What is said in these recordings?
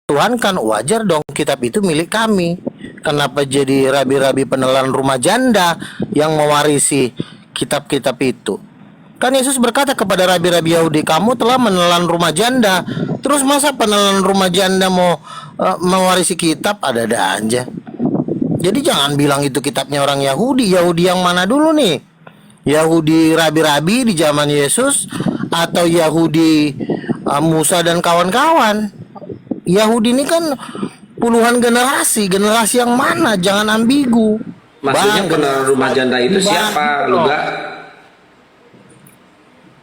Tuhan kan wajar dong kitab itu milik kami. Kenapa jadi rabi-rabi penelan rumah janda yang mewarisi kitab-kitab itu? Kan Yesus berkata kepada rabi-rabi Yahudi, kamu telah menelan rumah janda. Terus masa penelan rumah janda mau mewarisi kitab? Ada-ada aja. Jadi jangan bilang itu kitabnya orang Yahudi. Yahudi yang mana dulu nih? Yahudi rabi-rabi di zaman Yesus atau Yahudi Musa dan kawan-kawan? Yahudi ini kan puluhan generasi. Generasi yang mana? Jangan ambigu. Maksudnya penelan rumah janda itu siapa, Luga?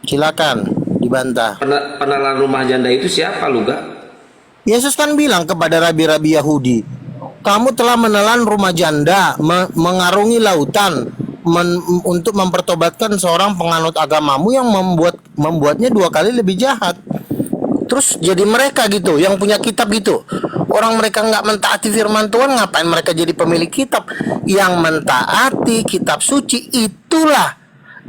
Silakan dibantah. Penelan rumah janda itu siapa, Luga? Yesus kan bilang kepada rabi-rabi Yahudi, kamu telah menelan rumah janda, mengarungi lautan, untuk mempertobatkan seorang penganut agamamu yang membuatnya 2 kali lebih jahat. Terus jadi mereka gitu, yang punya kitab gitu. Orang mereka nggak mentaati firman Tuhan, ngapain mereka jadi pemilik kitab? Yang mentaati kitab suci itulah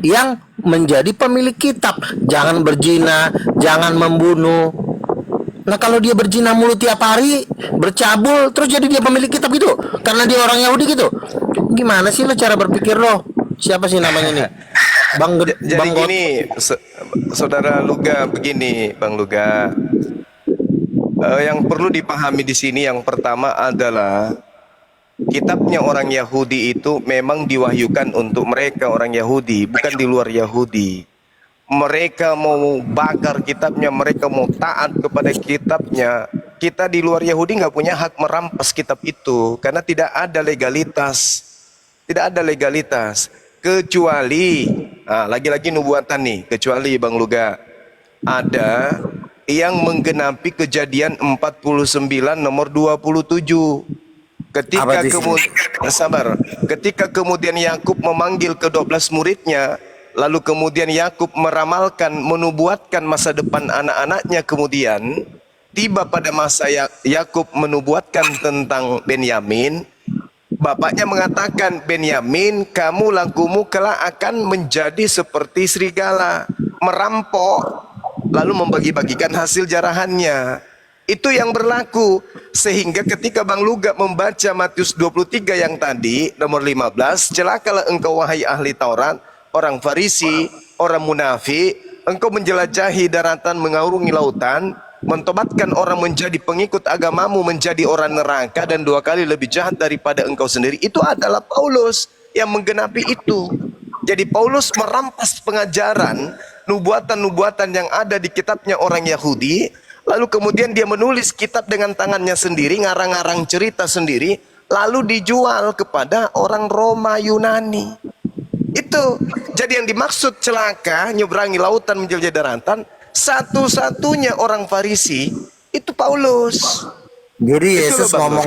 yang menjadi pemilik kitab. Jangan berzina, jangan membunuh. Nah kalau dia berzina mulu tiap hari, bercabul, terus jadi dia pemilik kitab gitu, karena dia orang Yahudi gitu. Gimana sih lo cara berpikir lo? Siapa sih namanya nih? Jadi gini, saudara Luga, begini, Bang Luga. Yang perlu dipahami di sini yang pertama adalah kitabnya orang Yahudi itu memang diwahyukan untuk mereka orang Yahudi, bukan di luar Yahudi. Mereka mau bakar kitabnya, mereka mau taat kepada kitabnya. Kita di luar Yahudi nggak punya hak merampas kitab itu, karena tidak ada legalitas. Tidak ada legalitas. Kecuali, lagi-lagi nubuatan nih, kecuali Bang Luga, ada yang menggenapi Kejadian 49 nomor 27. Ketika kemudian Yakub memanggil ke-12 muridnya, lalu kemudian Yakub meramalkan, menubuatkan masa depan anak-anaknya, kemudian tiba pada masa Yakub menubuatkan tentang Benyamin, bapaknya mengatakan, Benyamin, kamu lakumu kelak akan menjadi seperti serigala, merampok, lalu membagi-bagikan hasil jarahannya. Itu yang berlaku. Sehingga ketika Bang Luga membaca Matius 23 yang tadi, nomor 15, celakalah engkau wahai ahli Taurat, orang Farisi, orang munafik, engkau menjelajahi daratan, mengarungi lautan, mentobatkan orang menjadi pengikut agamamu, menjadi orang neraka, dan 2 kali lebih jahat daripada engkau sendiri. Itu adalah Paulus yang menggenapi itu. Jadi Paulus merampas pengajaran, nubuatan-nubuatan yang ada di kitabnya orang Yahudi, lalu kemudian dia menulis kitab dengan tangannya sendiri, ngarang-ngarang cerita sendiri, lalu dijual kepada orang Roma Yunani. Itu jadi yang dimaksud celaka, nyeberangi lautan, menjelajah daratan, satu-satunya orang Farisi itu Paulus. Jadi Yesus ngomong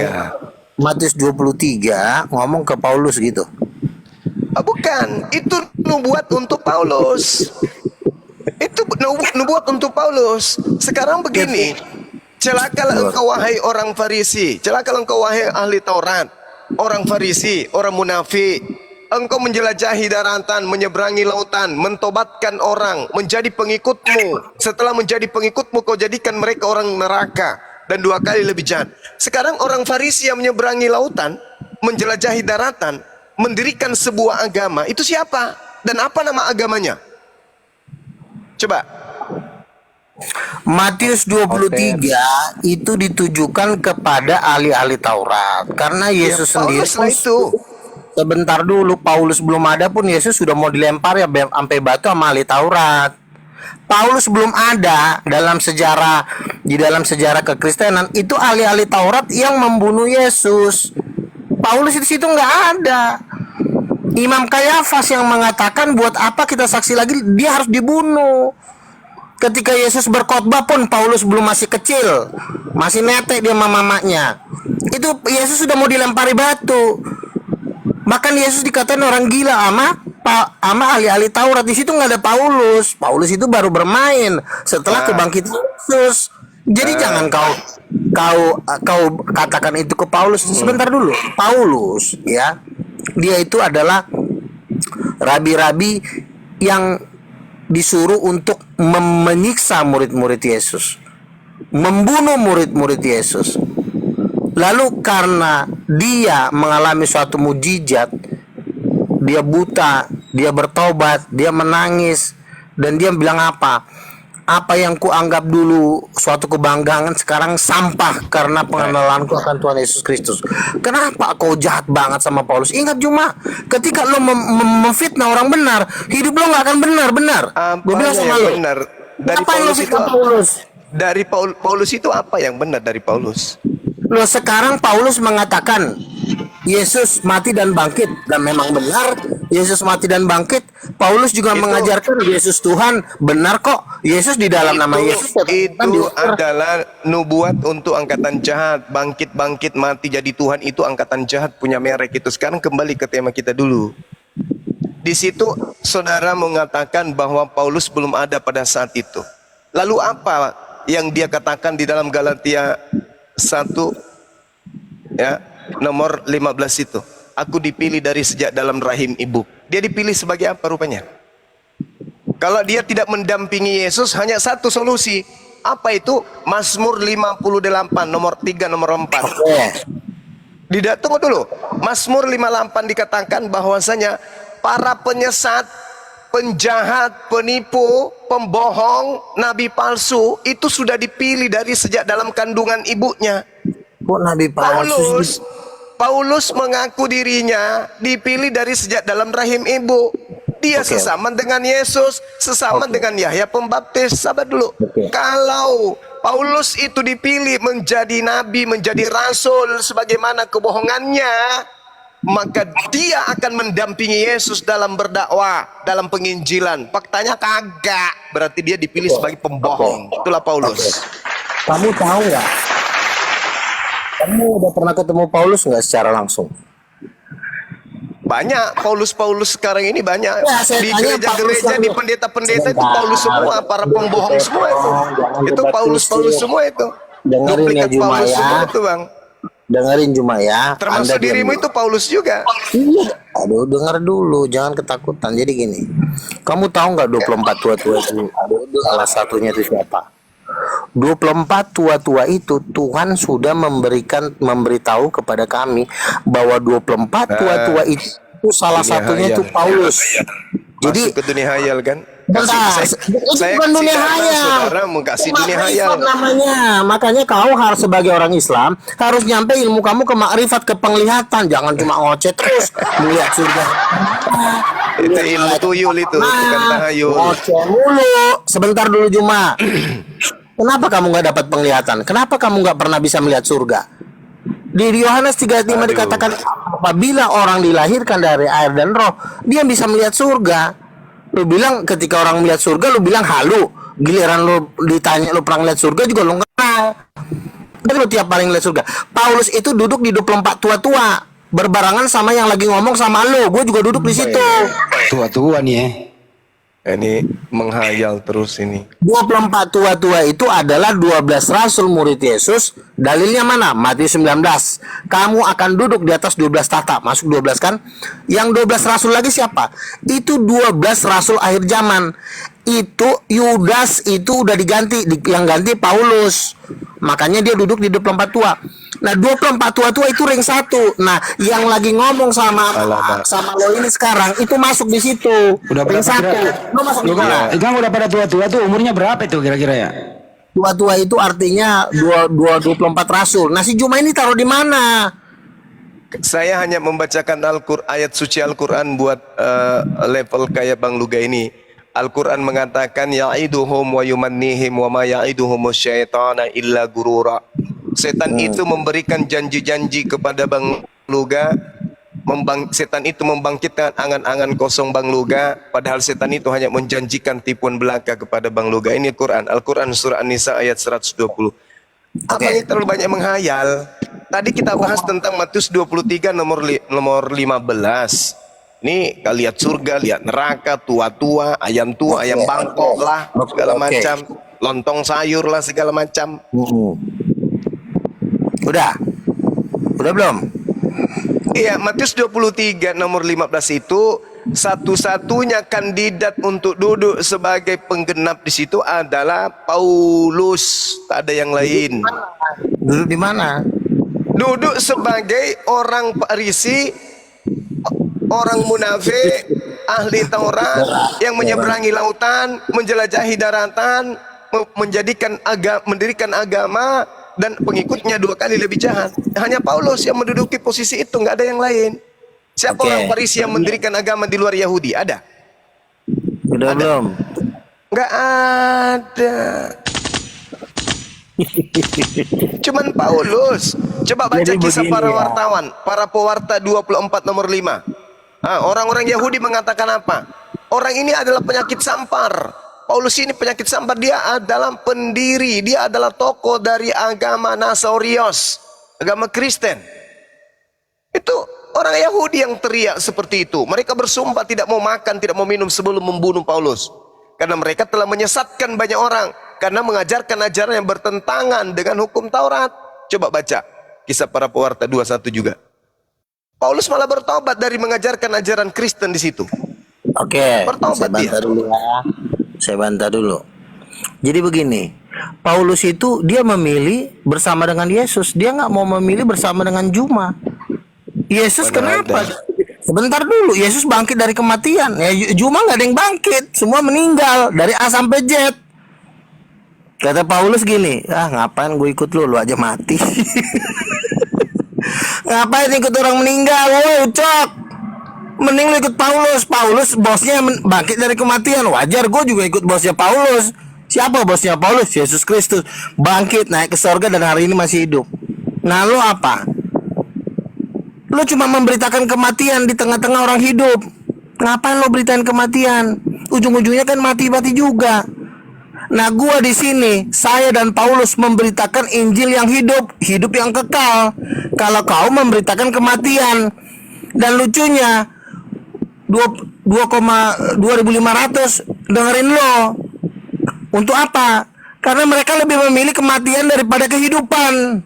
Matius 23 ngomong ke Paulus gitu. Bukan, itu nubuat untuk Paulus. Itu nubuat untuk Paulus. Sekarang begini, celakalah engkau wahai orang Farisi, celakalah engkau wahai ahli Taurat, orang Farisi, orang munafik. Engkau menjelajahi daratan, menyeberangi lautan, mentobatkan orang, menjadi pengikutmu. Setelah menjadi pengikutmu, kau jadikan mereka orang neraka, dan 2 kali lebih jahat. Sekarang orang Farisi yang menyeberangi lautan, menjelajahi daratan, mendirikan sebuah agama, itu siapa? Dan apa nama agamanya? Coba. Matius 23 itu ditujukan kepada ahli-ahli Taurat, karena Yesus sendiri itu. Sebentar dulu, Paulus belum ada pun Yesus sudah mau dilempar ya sampai batu sama ahli Taurat. Paulus belum ada dalam sejarah, di dalam sejarah kekristenan itu ahli-ahli Taurat yang membunuh Yesus. Paulus di situ nggak ada. Imam Kayafas yang mengatakan buat apa kita saksi lagi, dia harus dibunuh. Ketika Yesus berkhotbah pun Paulus belum, masih kecil, masih netek dia sama mamanya. Itu Yesus sudah mau dilempari batu. Bahkan Yesus dikatain orang gila sama ahli-ahli Taurat. Di situ nggak ada Paulus. Paulus itu baru bermain setelah kebangkitan Yesus. Jadi jangan kau katakan itu ke Paulus. Sebentar dulu. Paulus ya, dia itu adalah rabi-rabi yang disuruh untuk menyiksa murid-murid Yesus. membunuh murid-murid Yesus. Lalu karena dia mengalami suatu mujizat, dia buta, dia bertobat, dia menangis, dan dia bilang apa? Apa yang kuanggap dulu suatu kebanggaan sekarang sampah karena pengenalanku akan Tuhan Yesus Kristus. Kenapa kau jahat banget sama Paulus? Ingat cuma ketika lo memfitnah orang benar, hidup lo nggak akan benar. Gue bilang sama lo, benar dari apa yang lo Paulus itu? fitnah Paulus? Dari Paulus itu apa yang benar dari Paulus? Lo sekarang Paulus mengatakan Yesus mati dan bangkit, dan memang benar Yesus mati dan bangkit. Paulus juga mengajarkan Yesus Tuhan, benar kok. Yesus di dalam nama Yesus itu adalah nubuat untuk angkatan jahat. Bangkit mati jadi Tuhan, itu angkatan jahat punya merek itu. Sekarang kembali ke tema kita dulu. Di situ saudara mengatakan bahwa Paulus belum ada pada saat itu. Lalu apa yang dia katakan di dalam Galatia 1 ya, nomor 15 itu? Aku dipilih dari sejak dalam rahim ibu. Dia dipilih sebagai apa rupanya? Kalau dia tidak mendampingi Yesus, hanya satu solusi. Apa itu? Mazmur 58 nomor 3 nomor 4. Tidak, tunggu dulu. Mazmur 58 dikatakan bahwasanya para penyesat, penjahat, penipu, pembohong, nabi palsu itu sudah dipilih dari sejak dalam kandungan ibunya. Kok nabi palsu? Paulus mengaku dirinya dipilih dari sejak dalam rahim ibu. Dia sesama dengan Yesus, sesama dengan Yahya Pembaptis. Sabar dulu. Kalau Paulus itu dipilih menjadi nabi, menjadi rasul sebagaimana kebohongannya, maka dia akan mendampingi Yesus dalam berdakwah, dalam penginjilan. Faktanya kagak. Berarti dia dipilih sebagai pembohong. Itulah Paulus. Kamu tahu nggak? Kamu udah pernah ketemu Paulus nggak secara langsung? Banyak Paulus sekarang ini banyak Ya, di gereja-gereja, di pendeta-pendeta itu Paulus semua, para pembohong semua itu. Itu Paulus semua itu. Dengerin ya Duplikat Juma Paulus ya. semua itu, Bang. Dengerin Juma ya. Termasuk Anda dirimu diam. itu Paulus juga. Iya. Aduh, denger dulu, jangan ketakutan. Jadi gini, kamu tahu nggak 24 tua-tua itu? Salah satunya itu siapa? 24 tua-tua itu Tuhan sudah memberitahu kepada kami bahwa 24 tua-tua itu salah satunya itu Paulus. Jadi masuk ke dunia hayal kan? bentar, Saya bukan dunia hayal. saudara mau kasih dunia hayal. Namanya. Makanya kau harus sebagai orang Islam harus nyampe ilmu kamu ke makrifat, ke penglihatan. Jangan cuma ngoceh terus melihat surga. Itu ilmu tuyul itu, bukan tahayul. Ngoceh mulu. Sebentar dulu Juma. Kenapa kamu nggak dapat penglihatan? Kenapa kamu nggak pernah bisa melihat surga? Di Yohanes 3:5 dikatakan apabila orang dilahirkan dari air dan roh, dia bisa melihat surga. Lu bilang ketika orang melihat surga, lu bilang halu. Giliran lu ditanya lu pernah melihat surga juga lu nggak kenal. Dan lu tiap hari ngeliat surga. Paulus itu duduk di 24 tua-tua, berbarengan sama yang lagi ngomong sama lu. Gue juga duduk di situ. Tua-tua nih ya. Ini menghayal terus ini. 24 tua-tua itu adalah 12 rasul murid Yesus. Dalilnya mana? Matius 19. Kamu akan duduk di atas 12 tahta. Masuk 12 kan? Yang 12 rasul lagi siapa? Itu 12 rasul akhir zaman. Itu Yudas itu udah diganti, yang ganti Paulus. Makanya dia duduk di 24 tua. Nah 24 tua-tua itu ring 1. Nah yang lagi ngomong sama lo ini sekarang itu masuk di situ. Udah ring berapa 1. Lo masuk di Kan, mana? kan udah pada tua-tua tuh umurnya berapa itu kira-kira ya? Tua-tua itu artinya 24 rasul. Nah si Juma ini taruh di mana? Saya hanya membacakan ayat suci Al-Quran buat level kayak Bang Luga ini. Al-Quran mengatakan ya'iduhum wa yumannihim wa ma ya'iduhum syaitana illa gurura. Setan itu memberikan janji-janji kepada Bang Luga. Setan itu membangkitkan angan-angan kosong Bang Luga. Padahal setan itu hanya menjanjikan tipuan belaka kepada Bang Luga. Ini Al-Quran surah An-Nisa ayat 120. Apa ini terlalu banyak menghayal? Tadi kita bahas tentang Matius 23 nomor 15. Ini kalian lihat surga, lihat neraka, tua-tua, ayam tua, ayam bangkok lah, segala macam, lontong sayur lah, segala macam. Udah belum? Iya, Matius 23 nomor 15 itu satu-satunya kandidat untuk duduk sebagai penggenap di situ adalah Paulus, tak ada yang lain. Duduk di mana? Duduk sebagai orang Farisi, orang munafik, ahli Taurat yang menyeberangi lautan, menjelajahi daratan, mendirikan agama, dan pengikutnya 2 kali lebih jahat. Hanya Paulus yang menduduki posisi itu, nggak ada yang lain. Siapa Oke. orang Farisi yang mendirikan agama di luar Yahudi? Ada? Udah belum? Nggak ada. Cuman Paulus. Coba baca Jadi kisah begini para ya. wartawan, para pewarta 24 nomor 5. Orang-orang Yahudi mengatakan apa? Orang ini adalah penyakit sampar. Paulus ini penyakit sampar, dia adalah pendiri, dia adalah tokoh dari agama Nasorios, agama Kristen. Itu orang Yahudi yang teriak seperti itu. Mereka bersumpah tidak mau makan, tidak mau minum sebelum membunuh Paulus. Karena mereka telah menyesatkan banyak orang. Karena mengajarkan ajaran yang bertentangan dengan hukum Taurat. Coba baca kisah para pewarta 21 juga. Paulus malah bertobat dari mengajarkan ajaran Kristen di situ. Oke, Bertobat saya bantah dulu ya. Saya bantah dulu. Jadi begini, Paulus itu dia memilih bersama dengan Yesus. Dia nggak mau memilih bersama dengan Juma. Yesus Mana kenapa? ada. Sebentar dulu, Yesus bangkit dari kematian. Ya, Juma nggak ada yang bangkit, semua meninggal dari A sampai Z. Kata Paulus gini, ngapain gue ikut lu aja mati. Ngapain ikut orang meninggal, woi ucok. Mending lu ikut Paulus. Paulus bosnya bangkit dari kematian. Wajar gue juga ikut bosnya Paulus. Siapa bosnya Paulus? Yesus Kristus. Bangkit naik ke sorga dan hari ini masih hidup. Nah lu apa? Lu cuma memberitakan kematian di tengah-tengah orang hidup. Ngapain lu beritain kematian? Ujung-ujungnya kan mati-mati juga. Nah gua di sini, saya dan Paulus memberitakan Injil yang hidup, hidup yang kekal. Kalau kau memberitakan kematian. Dan lucunya 2,2500 dengerin lo. Untuk apa? Karena mereka lebih memilih kematian daripada kehidupan.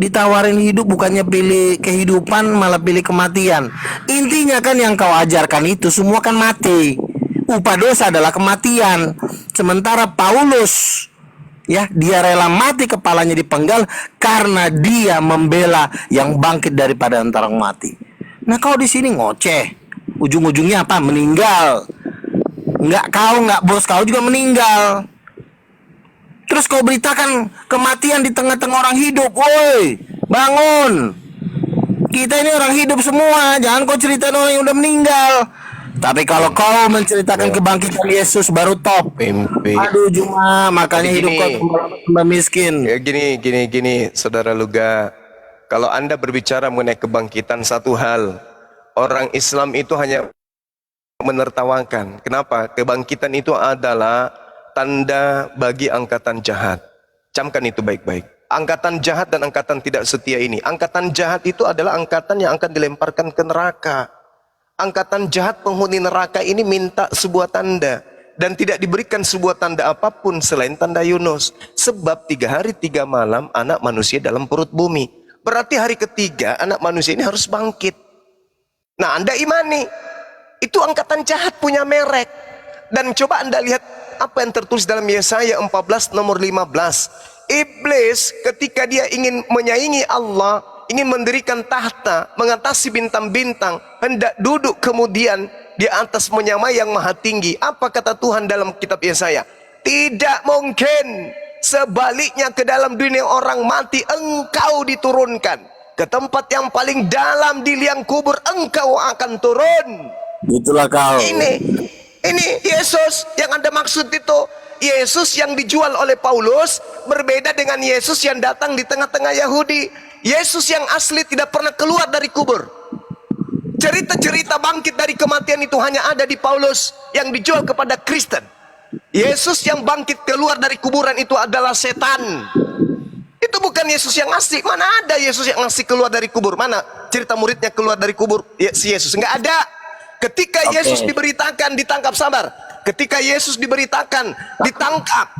Ditawarin hidup bukannya pilih kehidupan, malah pilih kematian. Intinya kan yang kau ajarkan itu semua kan mati. Upah dosa adalah kematian. Sementara Paulus, ya, dia rela mati kepalanya dipenggal karena dia membela yang bangkit daripada antara mati. Nah kau di sini ngoceh. Ujung-ujungnya apa? Meninggal. Nggak bos kau juga meninggal. Terus kau beritakan kematian di tengah-tengah orang hidup. Woi, bangun. Kita ini orang hidup semua. Jangan kau ceritain orang yang udah meninggal. Tapi kalau kau menceritakan kebangkitan Yesus baru top. Mimpi. Aduh Juma, makanya Jadi hidup gini. kau tambah miskin. Ya gini, saudara Luga. Kalau Anda berbicara mengenai kebangkitan, satu hal, orang Islam itu hanya menertawakan. Kenapa? Kebangkitan itu adalah tanda bagi angkatan jahat. Camkan itu baik-baik. Angkatan jahat dan angkatan tidak setia ini. Angkatan jahat itu adalah angkatan yang akan dilemparkan ke neraka. Angkatan jahat penghuni neraka ini minta sebuah tanda. Dan tidak diberikan sebuah tanda apapun selain tanda Yunus. Sebab 3 hari 3 malam anak manusia dalam perut bumi. Berarti hari ketiga anak manusia ini harus bangkit. Nah Anda imani. Itu angkatan jahat punya merek. Dan coba Anda lihat apa yang tertulis dalam Yesaya 14 nomor 15. Iblis ketika dia ingin menyaingi Allah, ingin mendirikan tahta, mengatasi bintang-bintang, hendak duduk kemudian di atas menyamai yang maha tinggi. Apa kata Tuhan dalam kitab Yesaya? Tidak mungkin. Sebaliknya ke dalam dunia orang mati engkau diturunkan. Ke tempat yang paling dalam di liang kubur engkau akan turun. Itulah kau. Ini Yesus yang Anda maksud itu. Yesus yang dijual oleh Paulus berbeda dengan Yesus yang datang di tengah-tengah Yahudi. Yesus yang asli tidak pernah keluar dari kubur. Cerita-cerita bangkit dari kematian itu hanya ada di Paulus yang dijual kepada Kristen. Yesus yang bangkit keluar dari kuburan itu adalah setan. Itu bukan Yesus yang asli. Mana ada Yesus yang asli keluar dari kubur? Mana cerita muridnya keluar dari kubur? Si Yesus nggak ada. Ketika Yesus diberitakan ditangkap, sabar. Ketika Yesus diberitakan ditangkap,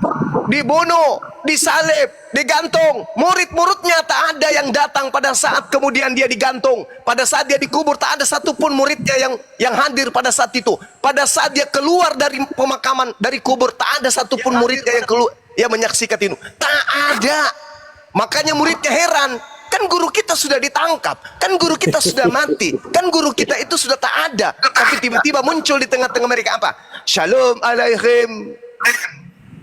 dibunuh, disalib, digantung. Murid-muridnya tak ada yang datang pada saat kemudian dia digantung. Pada saat dia dikubur tak ada satupun muridnya yang hadir pada saat itu. Pada saat dia keluar dari pemakaman, dari kubur, tak ada satupun muridnya yang keluar, yang menyaksikan itu. Tak ada. Makanya muridnya heran. Kan guru kita sudah ditangkap, kan guru kita sudah mati, kan guru kita itu sudah tak ada. Tapi tiba-tiba muncul di tengah-tengah mereka apa? Shalom alaikum,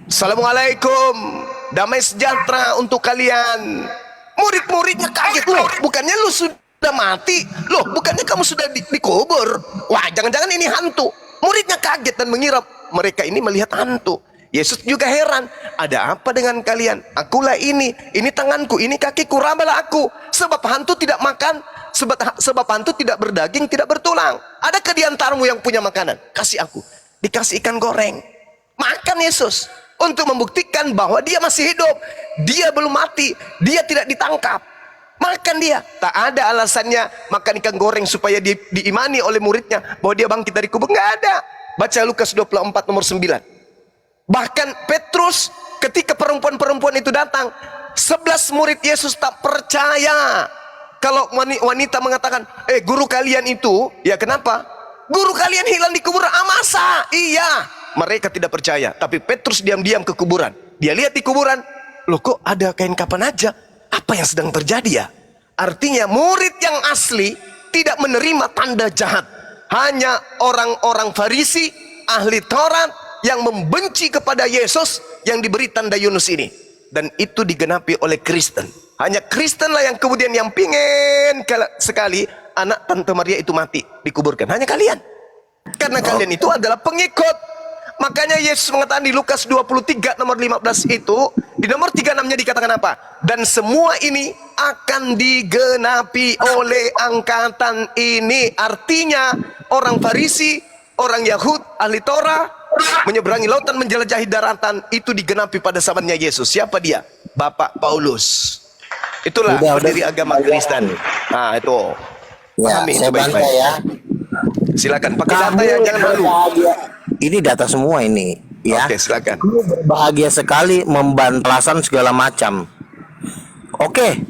Assalamualaikum, damai sejahtera untuk kalian. Murid-muridnya kaget, loh bukannya lu sudah mati, loh bukannya kamu sudah dikubur. Wah jangan-jangan ini hantu. Muridnya kaget dan mengira mereka ini melihat hantu. Yesus juga heran, ada apa dengan kalian? Akulah ini tanganku, ini kakiku, rabalah aku. Sebab hantu tidak makan, sebab hantu tidak berdaging, tidak bertulang. Adakah di antaramu yang punya makanan? Kasih aku. Dikasih ikan goreng. Makan Yesus untuk membuktikan bahwa dia masih hidup. Dia belum mati, dia tidak ditangkap. Makan dia. Tak ada alasannya makan ikan goreng supaya diimani oleh muridnya bahwa dia bangkit dari kubur. Nggak ada. Baca Lukas 24 nomor 9. Bahkan Petrus ketika perempuan-perempuan itu datang, 11 murid Yesus tak percaya. Kalau wanita mengatakan, guru kalian itu, ya kenapa? Guru kalian hilang di kuburan. Masa? Iya. Mereka tidak percaya. Tapi Petrus diam-diam ke kuburan. Dia lihat di kuburan, loh kok ada kain kapan aja? Apa yang sedang terjadi ya? Artinya murid yang asli tidak menerima tanda jahat. Hanya orang-orang Farisi, ahli Taurat, yang membenci kepada Yesus yang diberi tanda Yunus ini. Dan itu digenapi oleh Kristen. Hanya Kristenlah yang kemudian yang pingin sekali anak Tante Maria itu mati, dikuburkan. Hanya kalian. Karena kalian itu adalah pengikut. Makanya Yesus mengatakan di Lukas 23 nomor 15 itu, di nomor 36-nya dikatakan apa? Dan semua ini akan digenapi oleh angkatan ini. Artinya orang Farisi, orang Yahud, ahli Torah, menyeberangi lautan, menjelajahi daratan, itu digenapi pada zamannya Yesus. Siapa dia? Bapak Paulus. Itulah pendiri agama Kristen. Nah itu. Ya, Pahami saya itu baik-baik. bantah ya. Silakan pakai data ya, jangan malu. Ini data semua ini, ya. Oke, silakan. Kamu berbahagia sekali membantlasan segala macam. Oke,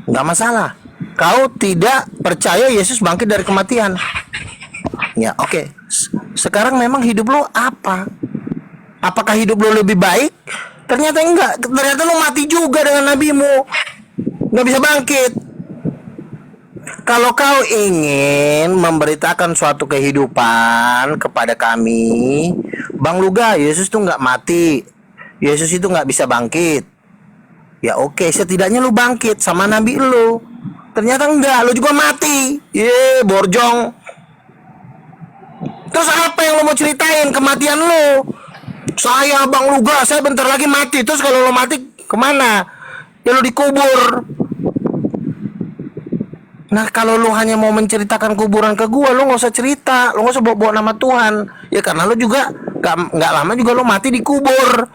nggak masalah. Kau tidak percaya Yesus bangkit dari kematian. Ya, oke. Sekarang memang hidup lo apa? Apakah hidup lo lebih baik? Ternyata enggak. Ternyata lo mati juga dengan nabimu. Nggak bisa bangkit. Kalau kau ingin memberitakan suatu kehidupan kepada kami, Bang Luga, Yesus tuh nggak mati. Yesus itu nggak bisa bangkit. Ya oke, setidaknya lu bangkit sama nabi lu. Ternyata enggak, lu juga mati. Borjong. Terus apa yang lo mau ceritain kematian lo? Saya Bang Luga, saya bentar lagi mati. Terus kalau lo mati kemana? Ya lo dikubur. Nah kalau lo hanya mau menceritakan kuburan ke gua, lo nggak usah cerita, lo nggak usah bawa nama Tuhan. Ya karena lo juga nggak lama juga lo mati dikubur.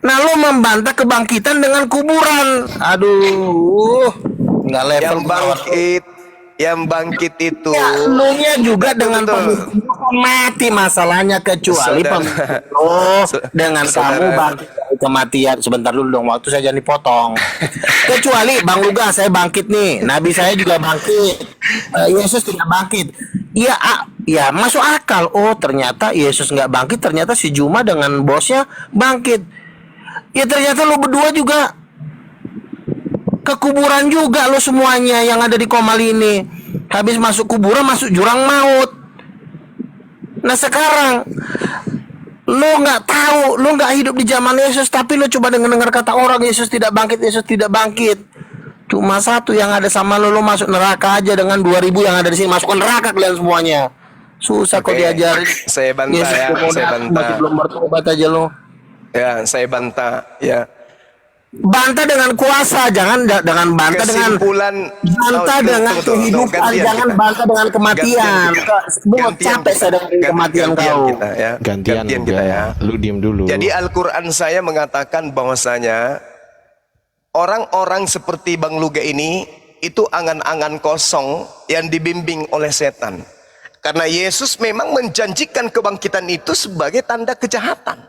Nah lo membantah kebangkitan dengan kuburan. Aduh, nggak level. Yang bangkit itu ya, lu nya juga dengan pemikiran mati masalahnya, kecuali dengan kamu bangkit dari kematian. Sebentar dulu dong, waktu saya jangan dipotong. Kecuali Bang Luga, saya bangkit nih, nabi saya juga bangkit, Yesus tidak bangkit. Ya masuk akal. Oh ternyata Yesus nggak bangkit, ternyata si Juma dengan bosnya bangkit. Ya ternyata lu berdua juga kekuburan juga lo semuanya yang ada di Komal ini. Habis masuk kuburan, masuk jurang maut. Nah sekarang lo nggak tahu, lo nggak hidup di zaman Yesus, tapi lo coba dengar kata orang Yesus tidak bangkit, Yesus tidak bangkit. Cuma satu yang ada sama lo masuk neraka aja. Dengan 2000 yang ada di sini masuk neraka kalian semuanya. Susah kok diajarin. Saya bantah Yesus ya, saya bantah. masih belum bertobat aja lo. Ya, saya bantah ya. Bantah dengan kuasa, jangan dengan bantah dengan bantah dengan kehidupan, jangan bantah dengan kematian. Semua capek saya dengan kematian kau. Gantian kita ya. Lu diem dulu. Jadi Al-Quran saya mengatakan bahwasanya orang-orang seperti Bang Luga ini itu angan-angan kosong yang dibimbing oleh setan. Karena Yesus memang menjanjikan kebangkitan itu sebagai tanda kejahatan.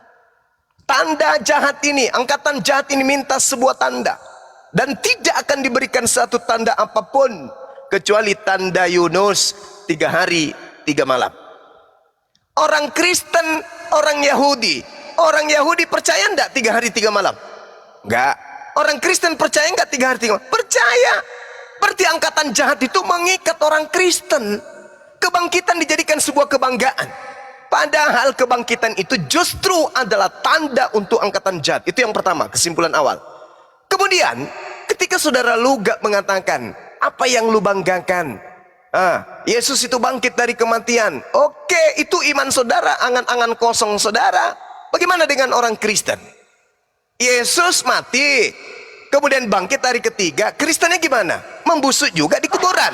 tanda jahat ini, angkatan jahat ini minta sebuah tanda, dan tidak akan diberikan satu tanda apapun kecuali tanda Yunus 3 hari 3 malam. Orang Kristen, orang Yahudi percaya enggak 3 hari 3 malam? Enggak. Orang Kristen percaya enggak 3 hari 3 malam? Percaya. Berarti angkatan jahat itu mengikat orang Kristen. Kebangkitan dijadikan sebuah kebanggaan. Padahal kebangkitan itu justru adalah tanda untuk angkatan jahat. Itu yang pertama, kesimpulan awal. Kemudian, ketika saudara Luga mengatakan, apa yang lu banggakan? Yesus itu bangkit dari kematian. Oke, itu iman saudara, angan-angan kosong saudara. Bagaimana dengan orang Kristen? Yesus mati, kemudian bangkit hari ketiga. Kristennya gimana? Membusuk juga di kuburan.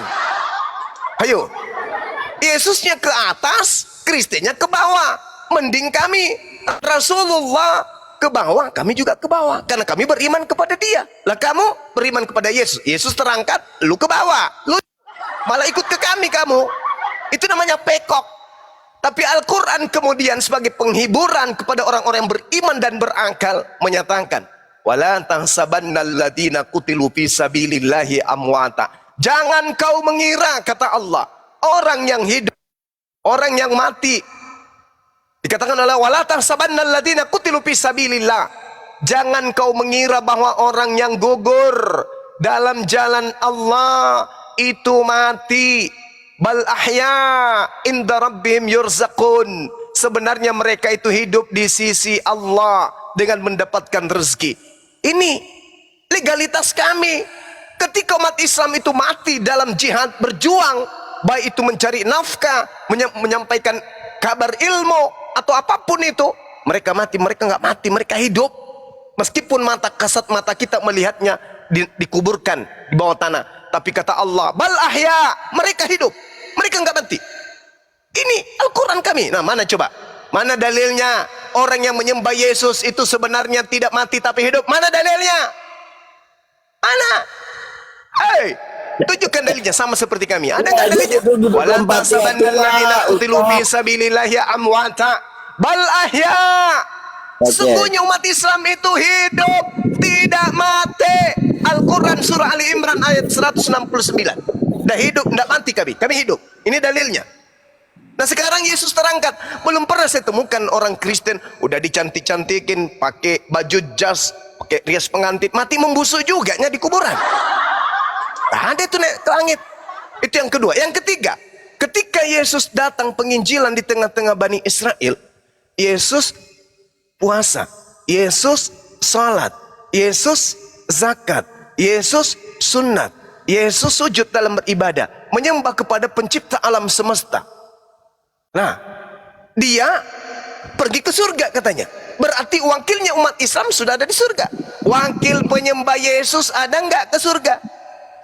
Ayo, Yesusnya ke atas, Kristennya ke bawah. Mending kami, Rasulullah ke bawah, kami juga ke bawah, karena kami beriman kepada dia. Lah kamu beriman kepada Yesus, Yesus terangkat, lu ke bawah, lu malah ikut ke kami kamu. Itu namanya pekok. Tapi Al-Quran kemudian sebagai penghiburan kepada orang-orang yang beriman dan berakal menyatakan, wala tahsabannal ladzina qutilu fi sabilillahi amwata. Jangan kau mengira, kata Allah, orang yang hidup, orang yang mati. Dikatakan oleh wala tahsabannal ladzina qutilu fi sabilillah. Jangan kau mengira bahwa orang yang gugur dalam jalan Allah itu mati. Bal ahya inda rabbihim yurzaqun. Sebenarnya mereka itu hidup di sisi Allah dengan mendapatkan rezeki. Ini legalitas kami. Ketika umat Islam itu mati dalam jihad berjuang, baik itu mencari nafkah, menyampaikan kabar ilmu atau apapun itu, mereka mati, mereka nggak mati, mereka hidup. Meskipun mata kasat mata kita melihatnya dikuburkan di bawah tanah, tapi kata Allah, bal ahya, mereka hidup, mereka nggak mati. Ini Al-Quran kami. Nah, mana coba? Mana dalilnya orang yang menyembah Yesus itu sebenarnya tidak mati tapi hidup? Mana dalilnya? Mana? Hei, tunjukkan dalilnya sama seperti kami. Ada nggak dalilnya? Wala tahsabannal ladzina qutilu fi sabilillahi amwata bal ahya. Sesungguhnya umat Islam itu hidup, tidak mati. Al-Quran surah Ali Imran ayat 169. Dah hidup, tidak mati kami hidup. Ini dalilnya. Nah sekarang Yesus terangkat. Belum pernah saya temukan orang Kristen udah dicantik-cantikin, pakai baju jas, pakai rias pengantin, mati membusuk juga di kuburan. Ada itu naik ke langit. Itu yang kedua. Yang ketiga, ketika Yesus datang penginjilan di tengah-tengah Bani Israel, Yesus puasa, Yesus salat, Yesus zakat, Yesus sunat, Yesus sujud dalam beribadah, menyembah kepada pencipta alam semesta. Nah, dia pergi ke surga katanya. Berarti wakilnya umat Islam sudah ada di surga. Wakil penyembah Yesus ada nggak ke surga?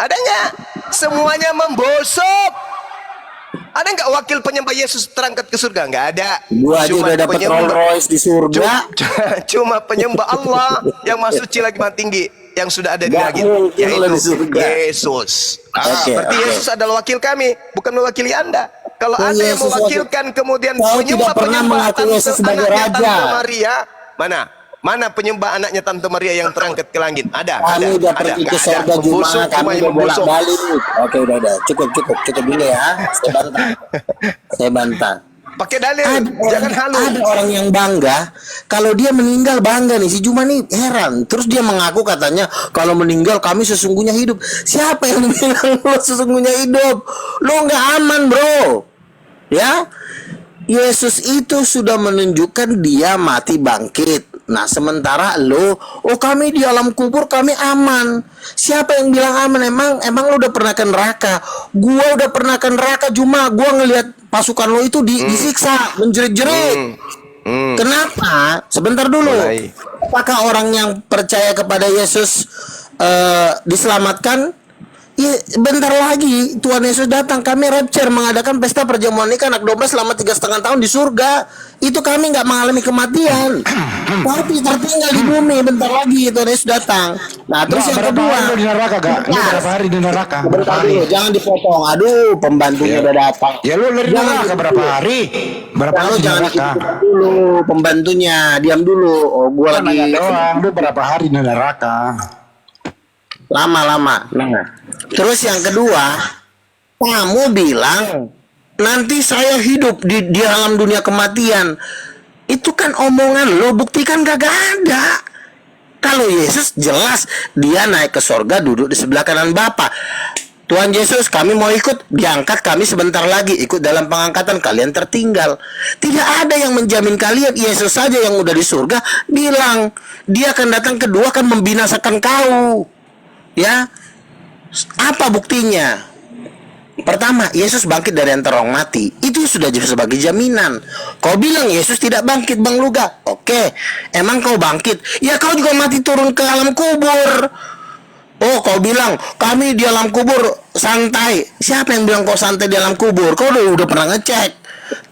Ada nggak? Semuanya membusuk. Ada nggak wakil penyembah Yesus terangkat ke surga? Nggak ada. Gua aja udah dapat Rolls Royce di surga. Cuma penyembah Allah yang masuk lagi maha tinggi, yang sudah ada di langit, yaitu Yesus. Berarti Yesus adalah wakil kami, bukan mewakili Anda. Kalau ada yang mewakilkan kemudian tidak pernah mengaku Yesus sebagai raja. Tante Maria, mana penyembah anaknya Tante Maria yang terangkat ke langit? Kami udah pergi ke surga Jumat, kami udah bolak-balik. Oke, udah. Cukup dulu ya. Saya bantah. Pakai dalil, jangan halu. Ada orang yang bangga, kalau dia meninggal bangga nih. Si Juma nih heran. Terus dia mengaku katanya, kalau meninggal kami sesungguhnya hidup. Siapa yang bilang lo sesungguhnya hidup? Lo nggak aman, bro. Ya, Yesus itu sudah menunjukkan dia mati bangkit. Nah, sementara lo, kami di alam kubur kami aman. Siapa yang bilang aman? Emang lo udah pernah ke neraka? Gua udah pernah ke neraka, Juma. Gua ngelihat pasukan lo itu disiksa, menjerit-jerit. Kenapa? Sebentar dulu. Apakah orang yang percaya kepada Yesus diselamatkan? Ya, bentar lagi Tuhan Yesus datang. Kami rapture mengadakan pesta perjamuan nikah anak domba selama 3,5 tahun di surga. Itu kami nggak mengalami kematian. Tapi tertinggal di bumi. Bentar lagi Tuhan Yesus datang. Nah, terus yang berapa kedua, hari lu di neraka, Kak? Lu berapa hari di neraka? Berapa bentar hari? dulu, jangan dipotong. Aduh, pembantunya udah datang. Ya lu dari Jangan neraka berapa hari? Berapa Kalau hari di jangan neraka? ikut dulu pembantunya, diam dulu. Oh, gua Kan lagi nanya doang, lu berapa hari di neraka? lama-lama. Terus yang kedua, kamu bilang nanti saya hidup di alam dunia kematian. Itu kan omongan lo, buktikan gak ada. Kalau Yesus jelas dia naik ke sorga, duduk di sebelah kanan Bapa. Tuhan Yesus, kami mau ikut, diangkat kami sebentar lagi, ikut dalam pengangkatan, kalian tertinggal. Tidak ada yang menjamin kalian. Yesus saja yang udah di surga bilang dia akan datang kedua, akan membinasakan kau. Ya, apa buktinya? Pertama, Yesus bangkit dari antara orang mati. Itu sudah sebagai jaminan. Kau bilang Yesus tidak bangkit, Bang Luga. Oke, emang kau bangkit? Ya kau juga mati turun ke alam kubur. Oh, kau bilang kami di alam kubur santai. Siapa yang bilang kau santai di alam kubur? Kau udah pernah ngecek?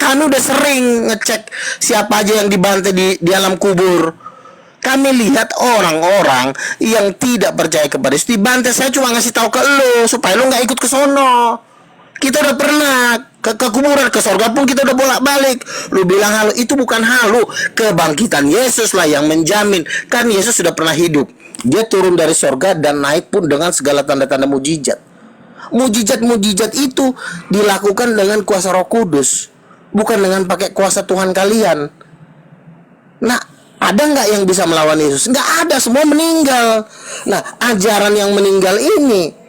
Kami udah sering ngecek siapa aja yang dibantai di alam kubur. Kami lihat orang-orang yang tidak percaya kepada Yesus dibantai. Saya cuma ngasih tahu ke lo supaya lo nggak ikut ke sono. Kita udah pernah ke kuburan, ke surga pun kita udah bolak-balik. Lu bilang halu, itu bukan halu. Kebangkitan Yesus lah yang menjamin. Kan Yesus sudah pernah hidup. Dia turun dari surga dan naik pun dengan segala tanda-tanda mujizat. Mujizat-mujizat itu dilakukan dengan kuasa Roh Kudus, bukan dengan pakai kuasa Tuhan kalian. Nah, ada nggak yang bisa melawan Yesus? Nggak ada, semua meninggal. Nah, ajaran yang meninggal ini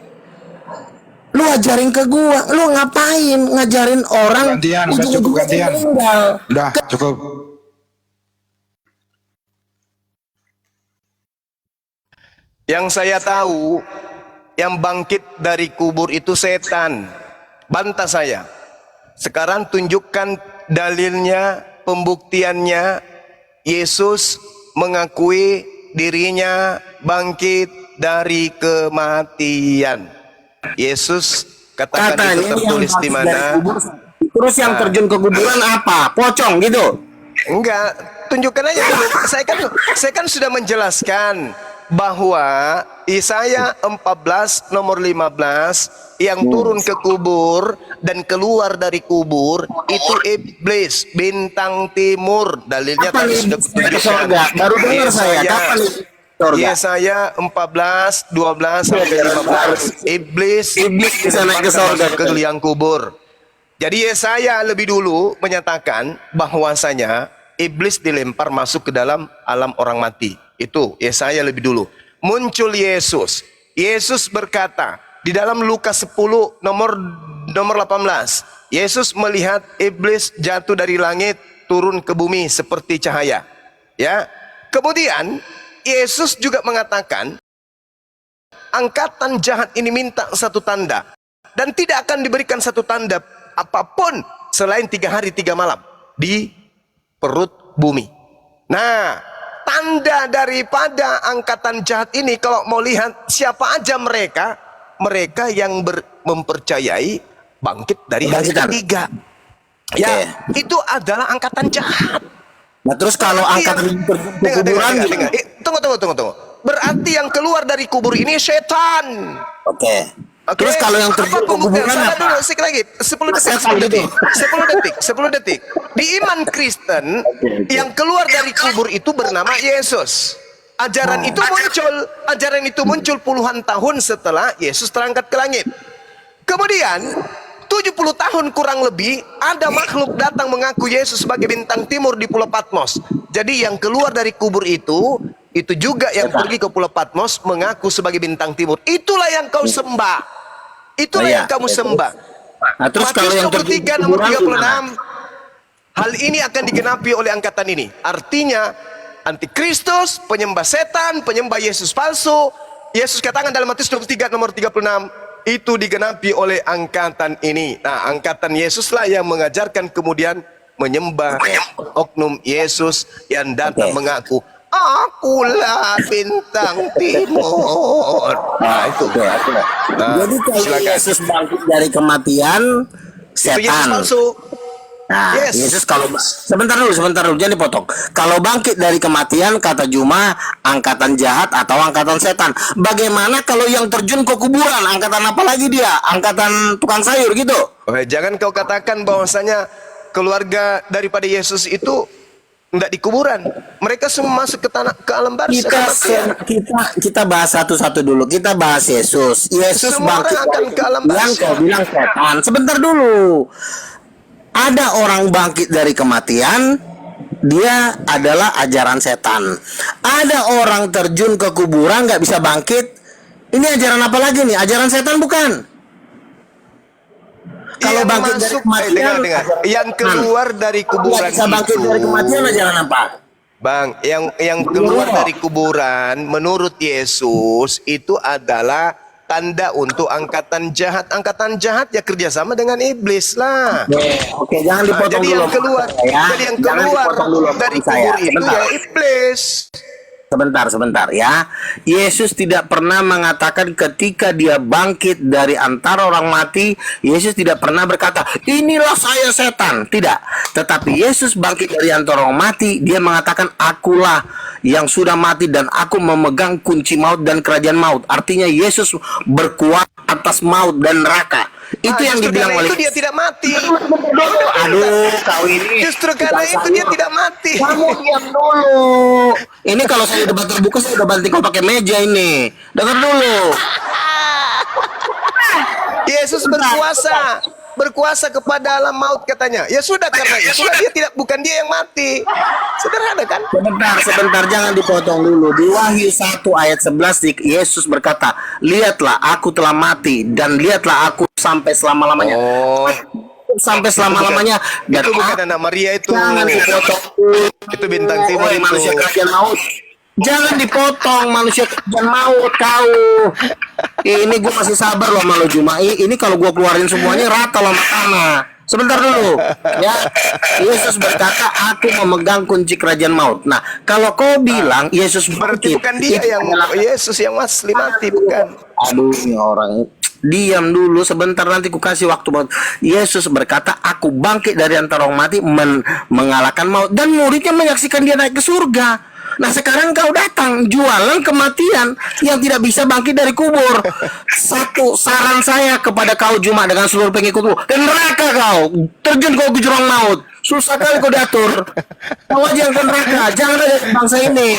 lu ajarin ke gua, lu ngapain ngajarin orang Gantian, udah cukup gantian. meninggal? Udah, cukup. Yang saya tahu, yang bangkit dari kubur itu setan. Bantah saya. Sekarang tunjukkan dalilnya, pembuktiannya. Yesus mengakui dirinya bangkit dari kematian. Yesus katakan itu tertulis di mana? Terus yang terjun ke kuburan apa? Pocong gitu? Enggak, tunjukkan aja dulu. Saya kan sudah menjelaskan bahwa Yesaya 14 nomor 15 yang turun ke kubur dan keluar dari kubur itu iblis, bintang timur. Dalilnya tadi sudah kutunjukkan. Baru dengar saya. Kapan Yesaya 14 12 sampai 15. Iblis bisa naik ke surga ke liang kubur. Jadi Yesaya lebih dulu menyatakan bahwasanya iblis dilempar masuk ke dalam alam orang mati. Itu Yesaya lebih dulu. Muncul Yesus. Yesus berkata di dalam Lukas 10 nomor 18. Yesus melihat iblis jatuh dari langit turun ke bumi seperti cahaya. Ya. Kemudian Yesus juga mengatakan angkatan jahat ini minta satu tanda dan tidak akan diberikan satu tanda apapun selain 3 hari 3 malam di perut bumi. Nah, tanda daripada angkatan jahat ini kalau mau lihat siapa aja mereka yang mempercayai bangkit dari hari ketiga. Ya, itu adalah angkatan jahat. Nah, terus kalau angkatan kuburan tunggu. Berarti yang keluar dari kubur ini setan. Oke. Terus kalau yang terjun ke kuburan apa? Dulu, lagi 10 detik. Di iman Kristen yang keluar dari kubur itu bernama Yesus. Ajaran itu muncul puluhan tahun setelah Yesus terangkat ke langit. Kemudian 70 tahun kurang lebih ada makhluk datang mengaku Yesus sebagai bintang timur di Pulau Patmos. Jadi yang keluar dari kubur itu juga yang pergi ke Pulau Patmos mengaku sebagai bintang timur. Itulah yang kau sembah. Itulah yang kamu sembah. Nah, terus kalau yang 23 nomor 36, hal ini akan digenapi oleh angkatan ini. Artinya antikristus, penyembah setan, penyembah Yesus palsu. Yesus katakan dalam Matius 23 nomor 36, itu digenapi oleh angkatan ini. Nah, angkatan Yesuslah yang mengajarkan kemudian menyembah oknum Yesus yang datang mengaku akulah bintang timur. Nah, itu. Nah, Jadi kalau silakan. Yesus bangkit dari kematian, Itu Yesus setan. palsu. Nah, Yes. Yesus kalau sebentar dulu, jangan dipotong. Kalau bangkit dari kematian, kata Juma, angkatan jahat atau angkatan setan. Bagaimana kalau yang terjun ke kuburan, angkatan apa lagi dia? Angkatan tukang sayur gitu. Jangan kau katakan bahwasanya keluarga daripada Yesus itu tidak di kuburan. Mereka semua masuk ke tanah, ke alam barzakh. Kita bahas satu-satu dulu. Kita bahas Yesus. Yesus Semua bangkit orang akan dari ke alam kematian, barzakh. kau bilang setan. Sebentar dulu. Ada orang bangkit dari kematian, dia adalah ajaran setan. Ada orang terjun ke kuburan nggak bisa bangkit. Ini ajaran apa lagi nih? Ajaran setan bukan? Kalau Yang bangkit dari masuk, kematian, dengar. ajaran Yang setan. keluar dari Nggak kuburan bisa bangkit itu, dari kematian, ajaran apa? Bang, yang keluar dari kuburan menurut Yesus itu adalah tanda untuk angkatan jahat. Angkatan jahat ya kerjasama dengan iblis lah. Oke, jangan dipotong Jadi dulu. yang keluar, Ya. jadi yang Jangan keluar dipotong dulu dari omongan saya. kubur itu Sebentar. ya iblis. Sebentar ya. Yesus tidak pernah mengatakan ketika dia bangkit dari antara orang mati, Yesus tidak pernah berkata, inilah saya setan. Tidak. Tetapi Yesus bangkit dari antara orang mati, dia mengatakan, akulah yang sudah mati dan aku memegang kunci maut dan kerajaan maut. Artinya Yesus berkuasa atas maut dan neraka. Itu yang Justru dibilang karena oleh itu dia tidak mati. Aduh, kau ini. Justru karena itu dia tidak mati. Kamu diam dulu. Ini kalau saya debat terbuka, saya udah banting kau pakai meja ini. Dengar dulu. Yesus berkuasa kepada alam maut katanya. Ya sudah, karena itulah dia tidak, bukan dia yang mati. Sederhana kan? Sebentar, jangan dipotong dulu. Di Wahyu 1 ayat 11 Yesus berkata, lihatlah aku telah mati dan lihatlah aku sampai selama-lamanya. Oh, Sampai selama-lamanya. Dan itu bukan anak Maria itu. jangan dipotong. Itu bintang timur Wahai itu. manusia kerajaan maut. Jangan dipotong manusia kerajaan maut kau. Ini gue masih sabar loh sama lo Juma. Ini kalau gue keluarin semuanya rata loh sama tanah. Sebentar dulu ya. Yesus berkata aku memegang kunci kerajaan maut. Nah kalau kau bilang Yesus Berarti bukan dia yang Yesus yang asli mati, bukan. Aduh ini orang. Diam dulu sebentar, nanti ku kasih waktu buat. Yesus berkata aku bangkit dari antara orang mati, mengalahkan maut, dan muridnya menyaksikan dia naik ke surga. Nah sekarang kau datang jualan kematian yang tidak bisa bangkit dari kubur. Satu saran saya kepada kau Juma dengan seluruh pengikutmu, dan neraka kau, terjun kau ke jurang maut. Susah kali kau diatur. Kau aja yang ke neraka, jangan ada bangsa ini.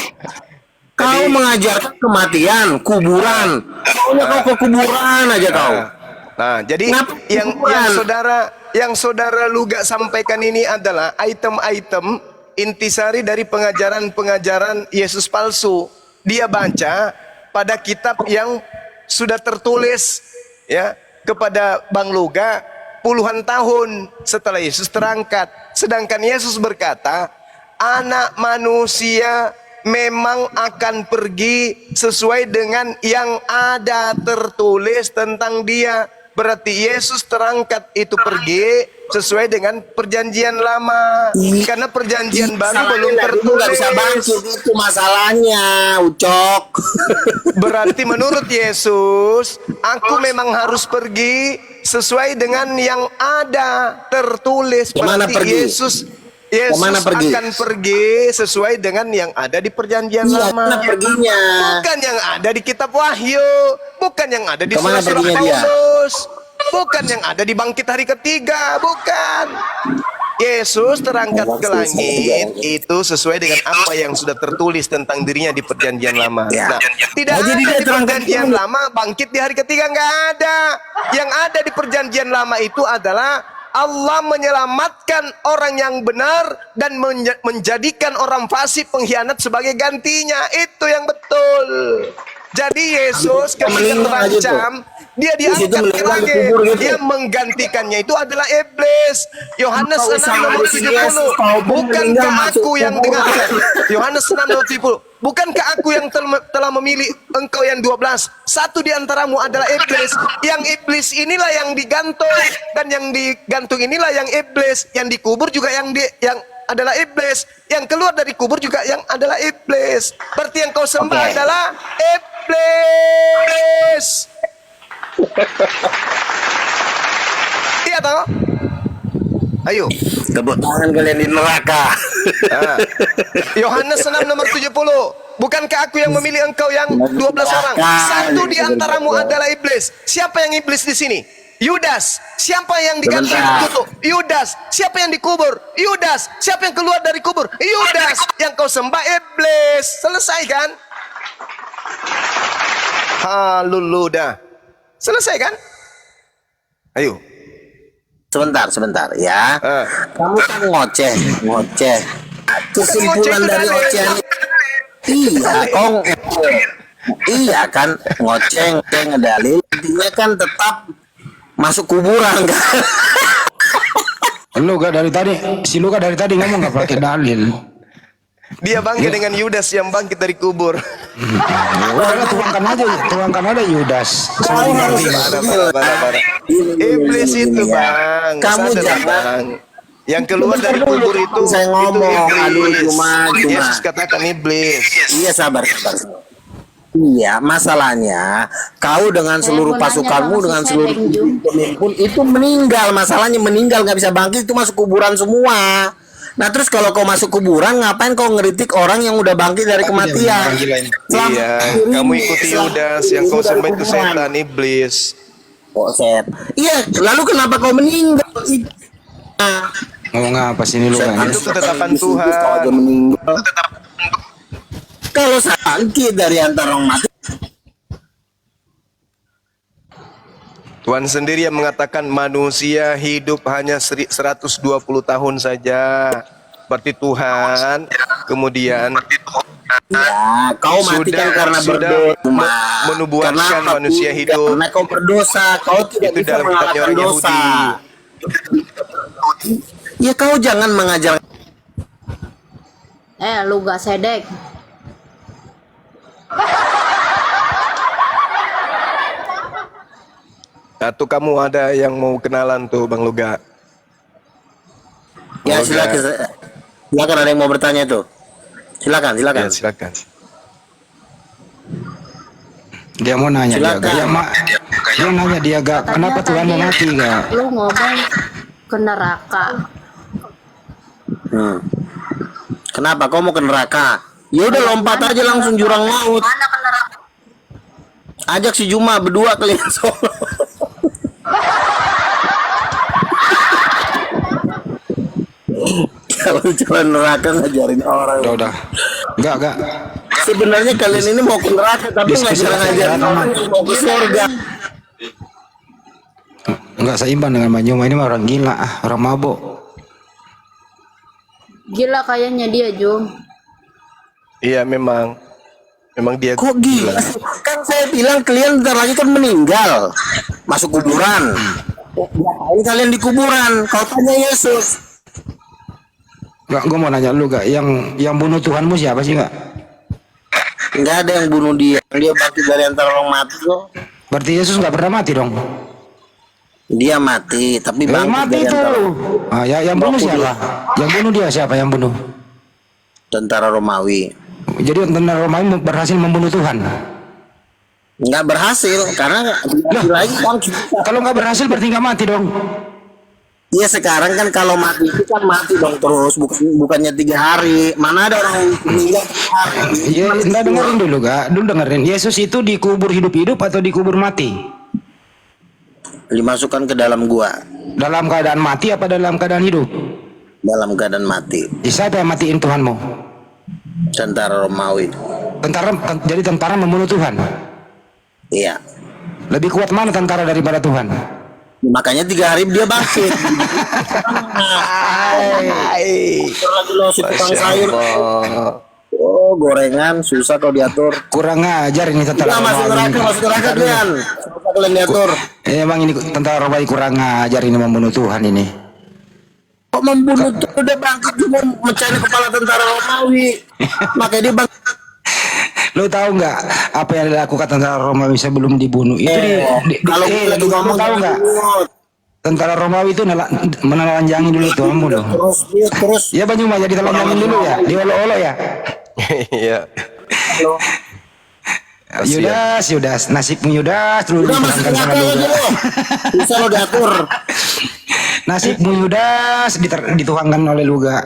Kau mengajarkan kematian, kuburan. Maunya kau ke kuburan aja kau. Nah, jadi Kenapa yang saudara Luga sampaikan ini adalah item-item intisari dari pengajaran-pengajaran Yesus palsu. Dia baca pada kitab yang sudah tertulis ya kepada Bang Luga puluhan tahun setelah Yesus terangkat. Sedangkan Yesus berkata, anak manusia memang akan pergi sesuai dengan yang ada tertulis tentang dia. Berarti Yesus terangkat itu pergi sesuai dengan perjanjian lama. Karena perjanjian baru belum tertulis. Nggak bisa bangkit, itu masalahnya, Ucok. Berarti menurut Yesus, aku memang harus pergi sesuai dengan yang ada tertulis. Kemana Berarti pergi? Yesus Kemana pergi? akan pergi sesuai dengan yang ada di perjanjian Iya, lama. kemana perginya? Bukan yang ada di kitab Wahyu, bukan yang ada di Kemana surat-surat perginya dia? Paulus, bukan yang ada di bangkit hari ketiga, bukan. Yesus terangkat ke langit itu sesuai dengan apa yang sudah tertulis tentang dirinya di perjanjian lama. Ya. Nah, tidak Nah, ada jadi dia di terangkat perjanjian ke- lama bangkit di hari ketiga, nggak ada. Yang ada di perjanjian lama itu adalah Allah menyelamatkan orang yang benar dan menjadikan orang fasik pengkhianat sebagai gantinya. Itu yang betul. Jadi Yesus ketika meninggal aja tuh. terancam, dia Di situ diangkat ke meninggal langit. dikubur gitu. Dia menggantikannya itu adalah iblis. Yohanes Kau 6 sama nomor di sini, Yesus, 70. kau pun Bukankah meninggal masuk aku yang kubur. dengar? Yohanes 6 nomor 70. Bukankah aku yang telah memilih engkau yang 12? Satu di antaramu adalah iblis. Yang iblis inilah yang digantung, dan yang digantung inilah yang iblis. Yang dikubur juga yang adalah iblis. Yang keluar dari kubur juga yang adalah iblis. Berarti yang kau sembah Oke. adalah iblis. Iya toh? Ayo. Tepuk tangan kalian di neraka. Ah. Yohanes 6 nomor 70. Bukankah aku yang memilih engkau yang 12 orang? Satu di antaramu adalah iblis. Siapa yang iblis di sini? Yudas. Siapa yang diganti Sebentar. kutuk? Yudas. Siapa yang dikubur? Yudas. Siapa yang keluar dari kubur? Yudas. Yang kau sembah iblis. Selesai kan? Haleluya. Selesai kan? Ayo. Sebentar ya. Kamu kan ngoceh. Kesimpulan Ngoceh itu dari dalil. ocehan iya, kong. Iya kan, ngoceh ngedalil. Intinya kan tetap masuk kuburan kan. Lu gak dari tadi, si Luka dari tadi ngomong gak pakai dalil. Dia bangkit dengan Yudas yang bangkit dari kubur. Udah tuangkan aja Yudas. Kamu harus Iblis itu bang. Kamu Sadar, jangan. bang. Yang keluar dari kubur itu Saya ngomong, aduh, iblis. cuma. Yesus katakan iblis. Iya sabar. Iya, masalahnya kau dengan Saya seluruh mau nanya pasukanmu sama dengan si seluruh Sedeng, Jum. pemimpin itu meninggal. Masalahnya meninggal nggak bisa bangkit, itu masuk kuburan semua. Nah terus kalau kau masuk kuburan, ngapain kau ngeritik orang yang udah bangkit dari kematian? Iya, kamu ikuti Yudas yang kau sembah itu setan iblis. Kok set? Iya, lalu kenapa kau meninggal? Nah, Ngomong apa sih ini Luka? Itu ketetapan Tuhan. Kau aja meninggal. Kalau sakit dari antara orang mati, Tuhan sendiri yang mengatakan manusia hidup hanya 120 tahun saja. Berarti Tuhan kemudian ya, kau mati kan karena berdosa. menubuatkan Kenapa? manusia hidup. Karena kau berdosa, kau tidak Itu bisa dalam kitabnya mengalahkan orang dosa. Yahudi. Ya kau jangan mengajar. Lu gak sedek. Nah, tuh kamu ada yang mau kenalan tuh Bang Luga. Ya Semoga- silakan ada yang mau bertanya tuh. Silakan. Ya, silakan. Dia mau nanya dia Silakan. gak? Dia nanya dia gak? Kenapa Katanya Tuhan mau tadi mati gak? Lu ngomong ke neraka. Kenapa kau mau ke neraka? Ya udah lompat aja langsung jurang maut. Mana ke neraka? Ajak si Juma berdua kalian solo. Kalau jalan neraka ngajarin orang. Udah. Gak. Sebenarnya kalian ini mau ke neraka tapi Diskusi ngajarin aja, orang yang mau ke surga. Enggak seimbang dengan Banyuma, ini mah orang gila, orang mabuk. Gila kayaknya dia, Jum. Iya, memang dia Kok gila? Kan saya bilang kalian bentar lagi kan meninggal, masuk kuburan. Ngapain kalian di kuburan? Kau tanya Yesus. Gak, gue mau nanya lu gak, yang bunuh Tuhanmu siapa sih gak? Nggak ada yang bunuh dia. Dia bangkit dari antara orang mati kok. Berarti Yesus gak pernah mati dong? Dia mati, tapi Yang bangkit mati dari itu. antara Yang bunuh siapa? Yang bunuh dia siapa yang bunuh? tentara Romawi. Jadi tentara Romawi berhasil membunuh Tuhan. Nggak berhasil karena lagi kan Kalau nggak berhasil berarti nggak mati dong. Iya sekarang kan kalau mati itu kan mati dong terus bukannya 3 hari. Mana ada orang yang meninggal 3 hari? Ya, nggak dengerin dulu gak? Dulu dengerin. Yesus itu dikubur hidup-hidup atau dikubur mati? Dimasukkan ke dalam gua Dalam keadaan mati apa dalam keadaan hidup? dalam keadaan mati. Siapa yang matiin Tuhanmu? Tentara Romawi. Jadi tentara membunuh Tuhan. Iya. Lebih kuat mana tentara daripada Tuhan? Makanya 3 hari dia bangkit. Lagi lo si tukang sayur. Oh gorengan susah kau diatur. Kurang ngajar ini tentara Nah, masuk Romawi. neraka kalian. Susah kalian diatur. Emang ini tentara Romawi kurang ngajar ini membunuh Tuhan ini. Kok membunuh tuh udah bangkit cuma mecahin kepala tentara Romawi. Makanya dia bangkit. Lo tahu nggak apa yang dilakukan tentara Romawi sebelum dibunuh? Itu Kalau gue lagi ngomong tahu nggak? Tentara Romawi itu menelanjangi dulu Tuhan loh. Terus Ya Bang Yuma jadi telanjangin dulu ya, diolok-olok ya. Iya. Yudas, nasibmu Yudas dulu udah masuk dituangkan sama neraka aja Luga. lo. Bisa lo diatur. Nasibmu Yudas dituangkan oleh Luga.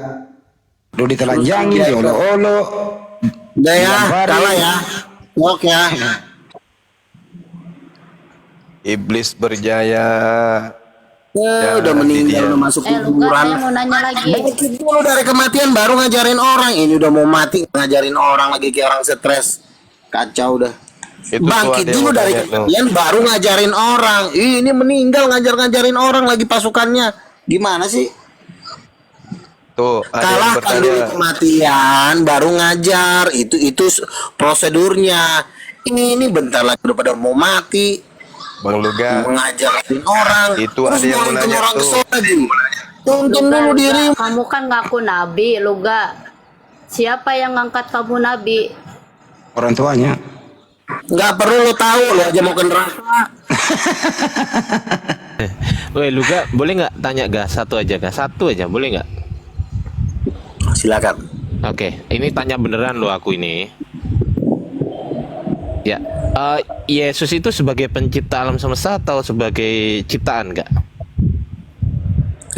Lu ditelanjangin, diolok-olok. Udah ya, dilamparin. kalah ya. Oke ya. Iblis berjaya. Udah meninggal, udah masuk Luga, kuburan. saya mau nanya lagi. Bangkit dulu dari kematian baru ngajarin orang. Ini udah mau mati ngajarin orang lagi kayak orang stres. Kacau dah. Itu Bangkit tuh ada dulu yang dari tanya tuh. kematian baru ngajarin orang. Ini meninggal ngajarin orang lagi pasukannya. Gimana sih? Tuh ada yang Kalahkan dulu bertanya. kematian baru ngajar. Itu prosedurnya. Ini bentar lagi udah pada mau mati. Bang Luga, Mengajarin orang. Itu Terus ada yang mau ngelakuin nanya orang tuh. kesel lagi. Tuntun Luga, dulu diri. kamu kan ngaku nabi, Luga. Siapa yang ngangkat kamu nabi? Orang tuanya. Nggak perlu lo tahu lo aja mau ke neraka. Woi Luga, boleh nggak tanya satu aja, boleh nggak? Silakan. Oke, ini tanya beneran lo aku ini. Ya, Yesus itu sebagai pencipta alam semesta atau sebagai ciptaan nggak?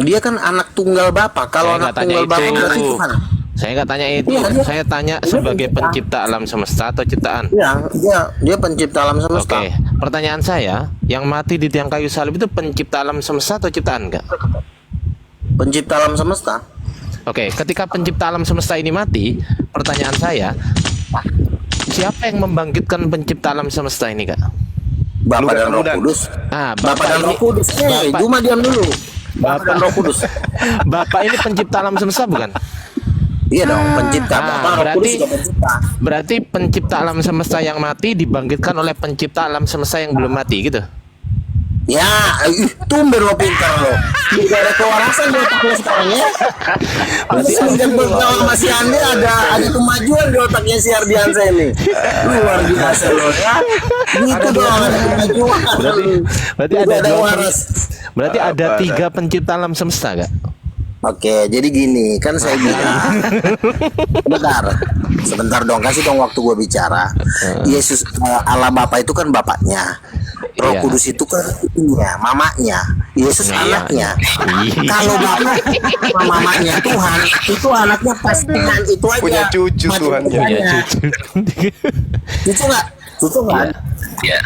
Dia kan anak tunggal Bapa. Kalau Saya anak nggak tanya tunggal Bapa itu. berarti Tuhan. Saya nggak tanya itu. Iya, dia- Saya tanya sebagai pencipta alam semesta atau ciptaan. Iya, dia pencipta alam semesta. Oke, pertanyaan saya, yang mati di tiang kayu salib itu pencipta alam semesta atau ciptaan nggak? Pencipta alam semesta. Oke, ketika pencipta alam semesta ini mati, pertanyaan saya, siapa yang membangkitkan pencipta alam semesta ini, Kak? Bapa Luka dan Roh kemudian. Kudus. Ah, Bapa dan Roh ini- Kudus. Bapak- Cuma diam dulu. Bapa dan Roh Kudus. Bapak ini pencipta alam semesta bukan? Iya dong, pencipta. Ah, Bapa Roh Kudus berarti- juga pencipta. Berarti pencipta alam semesta yang mati dibangkitkan oleh pencipta alam semesta yang belum mati gitu. Ya, tumben lo pintar lo. Udah ada kewarasan di otak lo sekarang ya. Berarti semenjak bergaul sama si Andi ada kemajuan di otaknya si Ardiansa ini. Luar biasa lo ya. Gitu dong ada kemajuan. Berarti Udah ada dua waras. Berarti ada 3 pencipta alam semesta, Kak? Oke, jadi gini, kan saya bilang, sebentar dong, kasih dong waktu gue bicara. Yesus, Allah Bapa itu kan bapaknya, Roh Iya. Kudus itu kan ibunya, mamanya, Yesus Iya. anaknya. Iya. Kalau bapak sama mamanya Tuhan, itu anaknya pasangan itu aja. Punya cucu Macam Tuhannya. Tuhannya. Ya, cucu. Cucu nggak? Cucu kan? Ya,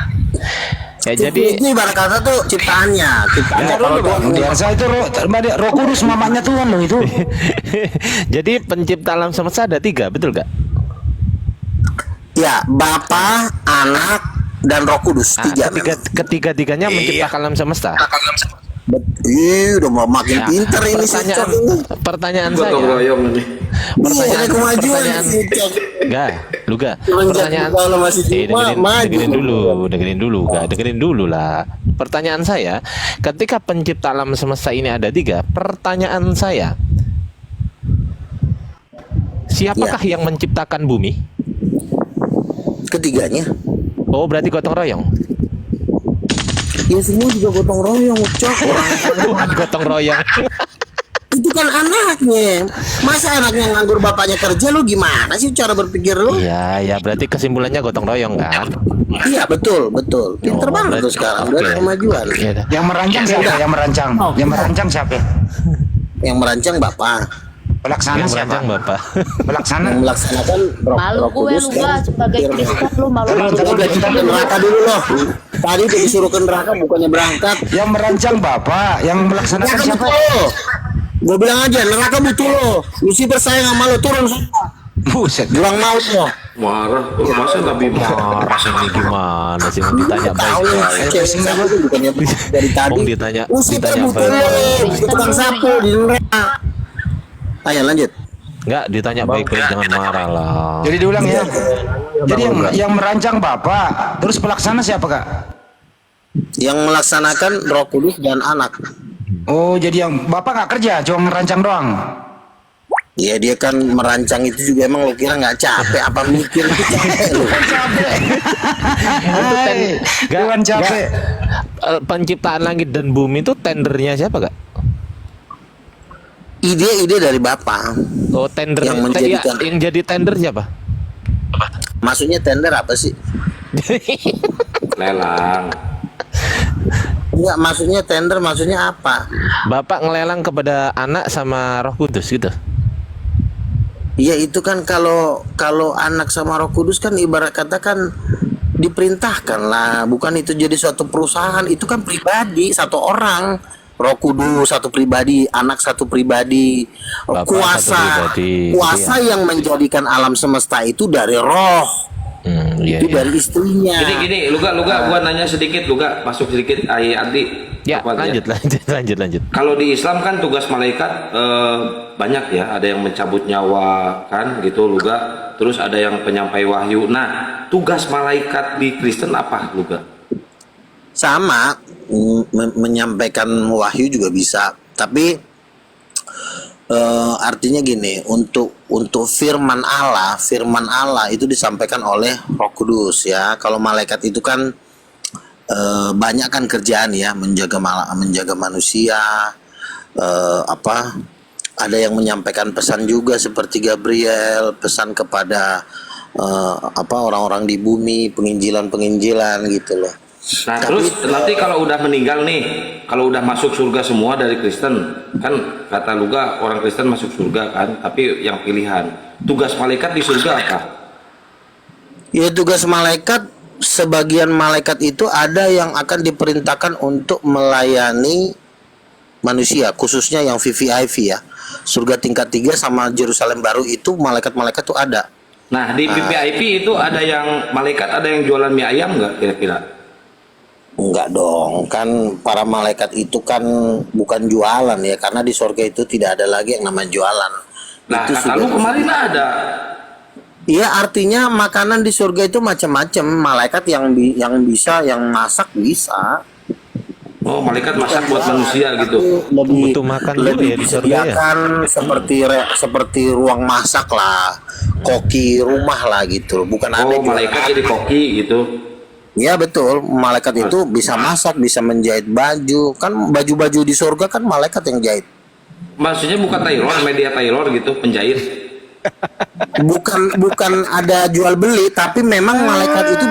Cucu jadi itu ibarat kata tuh ciptaannya. Kalau Tuhan Biasa itu Roh Kudus mamanya Tuhan loh itu. jadi pencipta alam semesta ada 3, betul gak? ya Bapa, Anak, dan Roh Kudus tiga. Ketiga-tiganya menciptakan alam semesta. Udah mau makin Ya, pinter ini si Cok ini. pertanyaan Gotong saya. royong ini. Iya, ada kemajuan pertanyaan- si Cok. Enggak, lu gak. Semenjak Pertanyaan kalau masih cuma maju. dengerin dulu lah. Pertanyaan saya, ketika pencipta alam semesta ini ada 3, pertanyaan saya, siapakah Ya. yang menciptakan bumi? Ketiganya. Oh, berarti gotong royong. Ya semua juga gotong royong, Cok. Bukan gotong royong. Itu kan anaknya. Masa anaknya nganggur bapaknya kerja, lu gimana sih cara berpikir lu? Iya, ya berarti kesimpulannya gotong royong kan? Iya, betul. Pinter Oh, banget tuh berarti- sekarang. oke. Udah ada kemajuan. Iya dah. Yang merancang siapa? Yang merancang. Yang merancang siapa? Yang merancang Bapak. Pelaksana Yang siapa? merancang Bapak. Pelaksana. Yang melaksanakan Malu Roh gue Kudus Luga dan sebagai firman. Kristen lu malu. Tadi udah kita ke neraka dulu loh. Tadi udah disuruh ke neraka bukannya berangkat. Yang merancang Bapak, yang melaksanakan Neraka siapa? butuh lo. Gue bilang aja neraka butuh lo. Lucifer sayang sama lo, turun sana. Buset. Gelang maut lo. Marah. Masa Nabi marah? Ini gimana sih? Ditanya Tahu lo, baik-baik. cewek sama gue bukannya dari tadi. Bung ditanya Lucifer butuh baik-baik. lo. Itu tukang sapu di neraka. Ayo lanjut. Enggak, ditanya baik-baik, jangan marah lah. Jadi diulang ya. Jadi yang merancang Bapak, terus pelaksana siapa Kak? Yang melaksanakan Roh Kudus dan Anak. Oh, jadi yang Bapak nggak kerja, cuma ngerancang doang. Ya dia kan merancang itu juga, emang lo kira nggak capek apa mikir itu capek lo. Bukan capek. Penciptaan langit dan bumi itu tendernya siapa Kak? Ide-ide dari Bapak. Oh tender Yang menjadikan- yang jadi tender siapa? Maksudnya tender apa sih? Lelang. Enggak, maksudnya tender maksudnya apa? Bapak ngelelang kepada anak sama Roh Kudus gitu. Iya itu kan kalau anak sama Roh Kudus kan ibarat kata kan diperintahkan lah, bukan itu jadi suatu perusahaan, itu kan pribadi satu orang. Roh Kudus satu pribadi, anak satu pribadi, Bapak kuasa satu pribadi, kuasa gitu ya. yang menjadikan alam semesta itu dari Roh, Iya, itu iya. dari istrinya. Gini, Luga, gua nanya sedikit, Luga, masuk sedikit, Adi. Ya, Apa aja? lanjut. Kalau di Islam kan tugas malaikat banyak ya, ada yang mencabut nyawa kan gitu, Luga. Terus ada yang penyampai wahyu. Nah, tugas malaikat di Kristen apa, Luga? Sama menyampaikan wahyu juga bisa, tapi artinya gini, untuk firman Allah itu disampaikan oleh Roh Kudus ya. Kalau malaikat itu kan banyak kan kerjaan ya, menjaga manusia, ada yang menyampaikan pesan juga seperti Gabriel, pesan kepada orang-orang di bumi, penginjilan gitu loh. Nah, Tapi, terus nanti kalau udah meninggal nih, kalau udah masuk surga semua dari Kristen, kan kata Luga orang Kristen masuk surga kan, tapi yang pilihan. Tugas malaikat di surga apa? ya tugas malaikat, sebagian malaikat itu ada yang akan diperintahkan untuk melayani manusia, khususnya yang VVIP ya. Surga tingkat 3 sama Yerusalem baru itu malaikat-malaikat tuh ada. Nah, di VIP itu ada yang malaikat, ada yang jualan mie ayam nggak kira-kira? Enggak dong, kan para malaikat itu kan bukan jualan ya, karena di surga itu tidak ada lagi yang namanya jualan. Nah, Itu kata lu kemarin ada. Iya, artinya makanan di surga itu macam-macam. Malaikat yang bisa, yang masak bisa. Oh, malaikat masak buat manusia gitu. Lebih Butuh makan juga lebih ya di surga ya? disediakan seperti ruang masak lah, koki rumah lah gitu. Bukan ada Oh, jualan. malaikat jadi koki gitu. Ya betul, malaikat itu bisa masak, bisa menjahit baju. Kan baju-baju di surga kan malaikat yang jahit. Maksudnya bukan tailor, media tailor gitu, penjahit. Bukan ada jual beli, tapi memang malaikat itu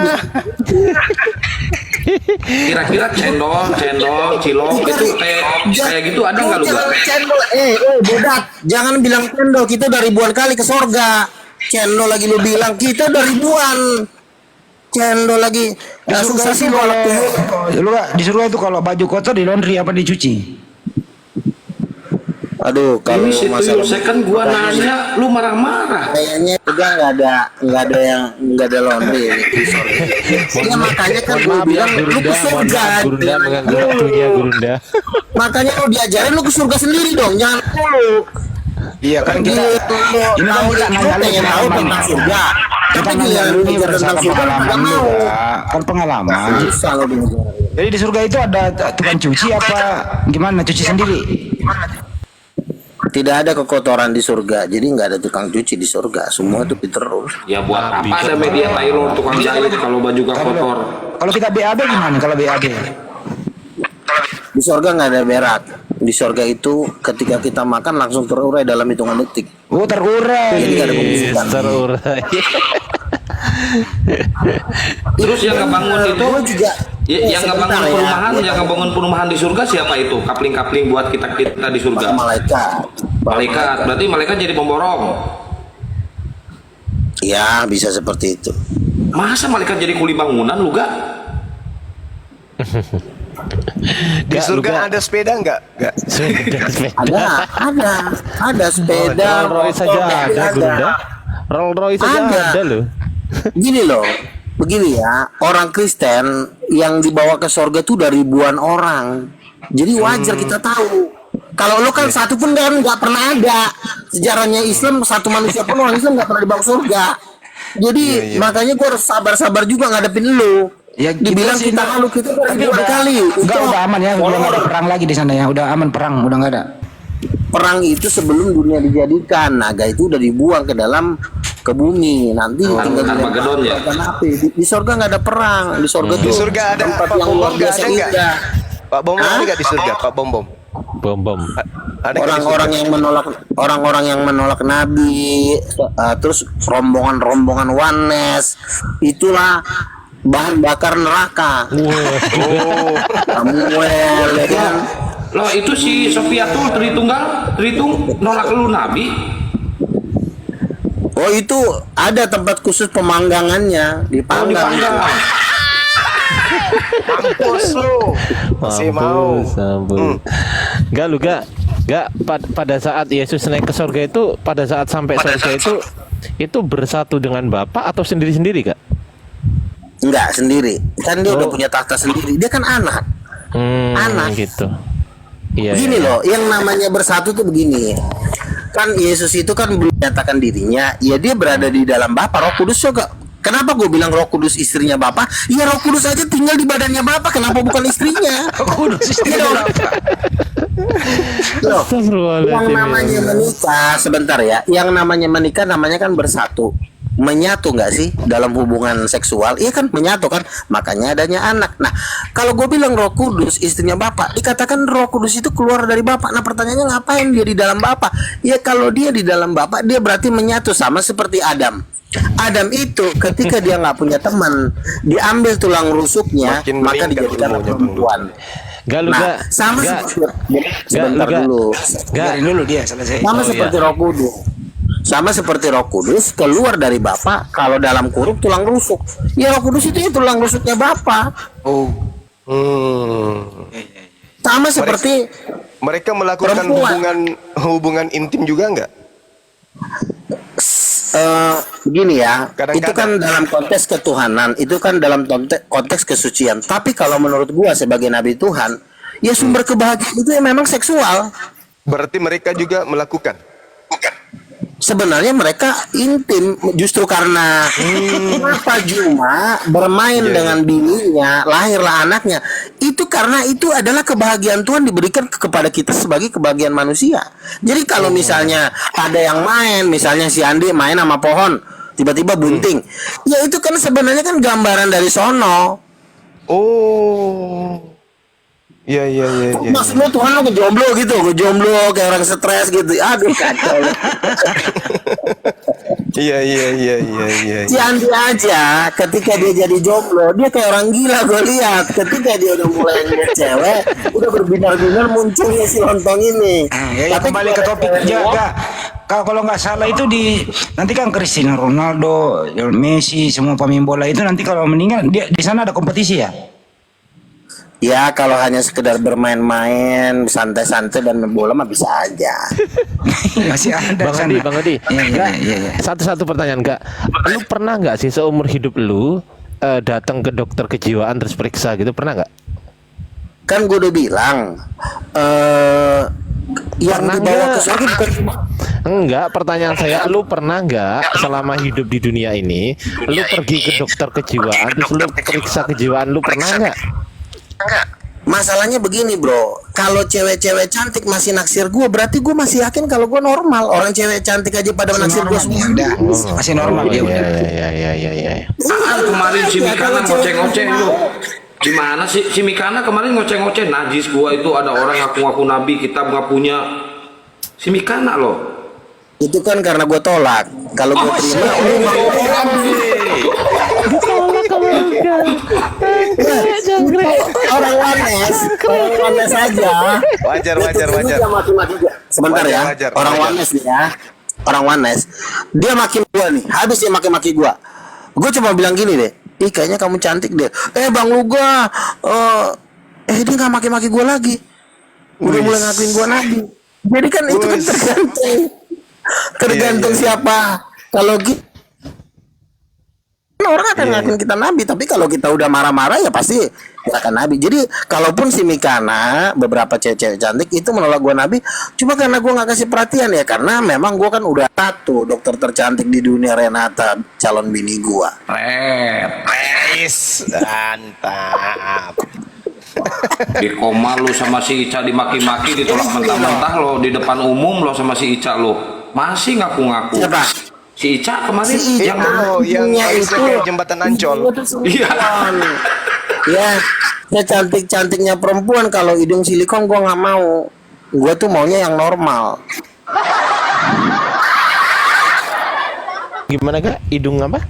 Kira-kira cendol, cilok itu kayak gitu ada nggak lu? Jangan cendol, bodat, jangan bilang cendol. Kita udah ribuan kali ke surga. Cendol lagi lu bilang, kita udah ribuan. Cendol lagi. Di surga Susah sih itu kalau lu di surga itu kalau baju kotor di laundry apa dicuci? aduh, kalau Ini situ second gua nanya, lu marah-marah. kayaknya juga nggak ada laundry di surga. Ya makanya kan gue bilang lu ke surga. Gurunda mengganggu waktunya Gurunda. Makanya lu diajarin lu ke surga sendiri dong, jangan lu. Iya kan kita ini kan kita nanya lu pengen tahu pengalaman. tentang surga. Kita Tapi nanya giliran lu nih bicara tentang berdasarkan surga nggak pengalaman mau. juga. Kan pengalaman. Susah lu dengerin. Jadi di surga itu ada tukang cuci apa gimana? Cuci sendiri? Tidak ada kekotoran di surga, jadi nggak ada tukang cuci di surga. Semua itu terus. Ya buat apa ada media tailor tukang jahit kalau baju gak kotor? Kalau kita BAB gimana? Kalau BAB? Di surga nggak ada berak. Di surga itu ketika kita makan langsung terurai dalam hitungan detik. Oh terurai. Jadi nggak ada pembusukan. Terurai. Terus yang ngebangun itu, Gua juga. yang ngebangun sebentar ya. perumahan, yang ngebangun perumahan di surga siapa itu? Kapling-kapling buat kita di surga. Malaikat. Malaikat, berarti malaikat jadi pemborong. Ya bisa seperti itu. Masa malaikat jadi kuli bangunan lu gak? Di Gak, surga Luga. ada sepeda enggak? Enggak. Ada sepeda. Rolls Royce saja motor, ada Gurunda. Rolls Royce saja Ada. ada loh. Gini loh, begini ya, orang Kristen yang dibawa ke surga tuh dari ribuan orang. Jadi wajar kita tahu. Kalau lo kan satu pun kan nggak pernah ada sejarahnya Islam, satu manusia pun orang Islam nggak pernah dibawa ke surga. Jadi makanya gue harus sabar-sabar juga ngadepin lo. Ya, gitu Dibilang sih, kita Nak. kita Tapi ribuan kali. enggak Itu udah aman ya, udah nggak ada perang lagi di sana ya, udah aman perang, udah nggak ada. perang itu sebelum dunia dijadikan. Naga itu udah dibuang ke bumi. Nanti tinggal Armageddon ya? Di surga nggak ada perang. Di surga Di tuh surga ada tempat Pak yang Bom luar Bom, nggak biasa ada nggak? indah. Pak Bom Bom ada nggak di surga? Pak Bom Bom. Bom. Ada nggak di Orang-orang yang menolak nabi, terus rombongan oneness, itulah bahan bakar neraka. Samuel, ya kan? Loh itu si Sofiatul Tritung nolak lu nabi. Oh itu ada tempat khusus pemanggangannya, dipanggang. Mampus lu. Masih mau. Enggak lu enggak pada saat Yesus naik ke surga itu, pada saat sampai surga itu bersatu dengan Bapa atau sendiri-sendiri, Kak? Enggak, sendiri. Kan dia udah punya tahta sendiri. Dia kan anak. Anak. Gitu. Iya. Begini loh, yang namanya bersatu tuh begini. Kan Yesus itu kan belum menyatakan dirinya, ya dia berada di dalam Bapa. Roh Kudus juga. Kenapa gue bilang Roh Kudus istrinya Bapa? Ya Roh Kudus aja tinggal di badannya Bapa. Kenapa bukan istrinya? Roh Kudus istrinya Bapa. Loh, yang namanya menikah, sebentar ya. Yang namanya menikah namanya kan bersatu. Menyatu nggak sih dalam hubungan seksual? Iya kan, menyatu kan. Makanya adanya anak. Nah, kalau gue bilang Roh Kudus istrinya Bapak, dikatakan Roh Kudus itu keluar dari Bapak. Nah, pertanyaannya ngapain dia di dalam Bapak? Ya kalau dia di dalam Bapak, dia berarti menyatu, sama seperti Adam. Adam itu ketika dia nggak punya teman, diambil tulang rusuknya, Makin maka meningkat dijadikan ilmunya, Bang. perempuan. Nah, sama seperti sebentar dulu. Biarin dulu dia selesai. Sama seperti Roh Kudus. Sama seperti Roh Kudus keluar dari Bapa, kalau dalam kurung tulang rusuk. Ya Roh Kudus itu ya tulang rusuknya Bapa. Oh. Sama seperti Mereka melakukan perempuan. hubungan intim juga nggak? Begini ya, Kadang-kadang. itu kan dalam konteks ketuhanan, itu kan dalam konteks kesucian. Tapi kalau menurut gua sebagai nabi Tuhan, ya sumber kebahagiaan itu ya memang seksual. Berarti mereka juga melakukan. Sebenarnya mereka intim, justru karena kenapa Juma bermain dengan bininya, lahirlah anaknya. Itu karena itu adalah kebahagiaan Tuhan diberikan kepada kita sebagai kebahagiaan manusia. Jadi kalau misalnya ada yang main, misalnya si Andi main sama pohon, tiba-tiba bunting, ya itu kan sebenarnya kan gambaran dari sono. Oh. Iya. Maksud lu Tuhan lu ngejomblo gitu, ngejomblo kayak orang stres gitu. Aduh kacau. Iya. Si Andi aja ketika dia jadi jomblo, dia kayak orang gila gue lihat. Ketika dia udah mulai ngeliat cewek, udah berbinar-binar munculnya si lontong ini. Ya, kembali ke topik aja, Kak. Kalau nggak salah itu nanti kan Cristiano Ronaldo, Messi, semua pemain bola itu nanti kalau meninggal dia di sana ada kompetisi ya? Ya kalau hanya sekedar bermain-main, santai-santai dan main bola mah bisa aja. Masih ada. Bang Adi. Iya. Satu pertanyaan, Kak. Lu pernah nggak sih seumur hidup lu datang ke dokter kejiwaan terus periksa gitu, pernah nggak? Kan gue udah bilang yang Pernah dibawa nggak? ke surga bukan cuma Enggak, pertanyaan saya, lu pernah nggak selama hidup di dunia ini, lu pergi ke dokter kejiwaan terus lu periksa kejiwaan lu, pernah nggak? Masalahnya begini bro, kalau cewek-cewek cantik masih naksir gue, berarti gue masih yakin kalau gue normal. Orang cewek cantik aja pada naksir gue semua. Ya udah, masih normal ya udah. Iya. Kemarin si Mikana ngoceh-ngoceh lu. Gimana sih si Mikana kemarin ngoceh-ngoceh, najis gua itu ada orang ngaku-ngaku nabi, kita nggak punya. Si Mikana loh. Itu kan karena gue tolak. Kalau gue terima, orang wanes aja. Wajar. Dia maki-maki gua. Sebentar ya, Wajar. orang wanes nih ya, orang wanes. Dia maki gua nih, habis dia maki-maki gua. Gue cuma bilang gini deh, ih kayaknya kamu cantik deh. Bang Luga, dia nggak maki-maki gua lagi. Udah mulai ngakuin gua nabi. Jadi kan itu kan tergantung siapa. Kalau gitu orang akan ngakuin kita nabi, tapi kalau kita udah marah-marah ya pasti kita akan nabi. Jadi kalaupun si Mikana beberapa cewek-cewek cantik itu menolak gua nabi, cuma karena gua nggak kasih perhatian ya, karena memang gua kan udah satu dokter tercantik di dunia, Renata, calon bini gua. Mantap. Di koma lo sama si Ica dimaki-maki, ditolak mentah-mentah lo di depan umum lo sama si Ica lo. Masih ngaku-ngaku. Siapa? Si Ica kemarin Si yang yang Ibunya harusnya itu. kayak jembatan Ancol. Iya. Ya, saya cantik-cantiknya perempuan, kalau hidung silikon gua nggak mau. Gua tuh maunya yang normal. Gimana Gak? Hidung apa?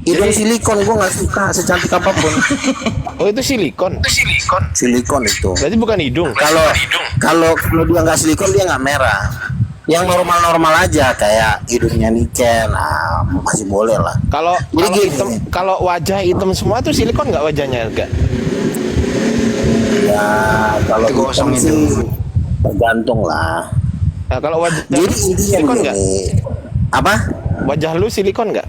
Hidung silikon gua nggak suka secantik apapun. Oh itu silikon. Silikon itu. Berarti bukan hidung. Kalau kalau kalau dia nggak silikon dia nggak merah. Yang normal-normal aja kayak hidungnya Niken, masih boleh lah. Kalau Jadi kalau gini. hitam, kalau wajah hitam semua tuh silikon nggak wajahnya Gak? Ya kalau Itu hitam gosong itu. sih tergantung lah. Nah, kalau wajah Jadi intinya silikon nggak? begini. Apa? Wajah lu silikon nggak?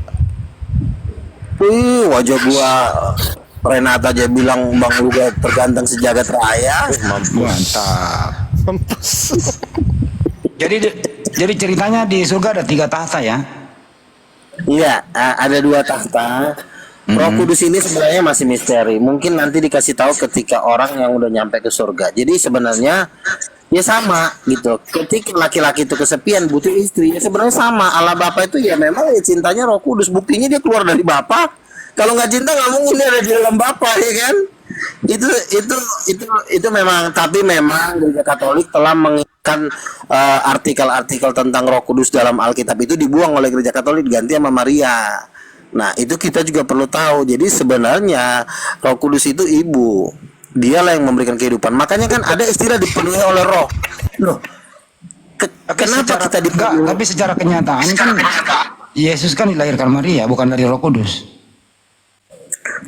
Wajah gua Renata aja bilang Bang Luga terganteng sejagat raya. Mantap. Mampus. Jadi ceritanya di surga ada 3 tahta ya? Iya, ada 2 tahta. Roh Kudus ini sebenarnya masih misteri. Mungkin nanti dikasih tahu ketika orang yang udah nyampe ke surga. Jadi sebenarnya ya sama gitu. Ketika laki-laki itu kesepian butuh istri, ya sebenarnya sama. Allah Bapa itu ya memang ya cintanya Roh Kudus. Buktinya dia keluar dari Bapa. Kalau nggak cinta nggak mungkin dia ada di dalam Bapa, ya kan? Itu memang, tapi memang Gereja Katolik telah menginginkan artikel-artikel tentang Roh Kudus dalam Alkitab itu dibuang oleh Gereja Katolik, diganti sama Maria. Nah, itu kita juga perlu tahu. Jadi sebenarnya Roh Kudus itu ibu. Dialah yang memberikan kehidupan. Makanya kan ada istilah dipenuhi oleh Roh. Loh, kenapa kita dipenuhi? Tapi secara kenyataan kan Yesus kan dilahirkan Maria, bukan dari Roh Kudus.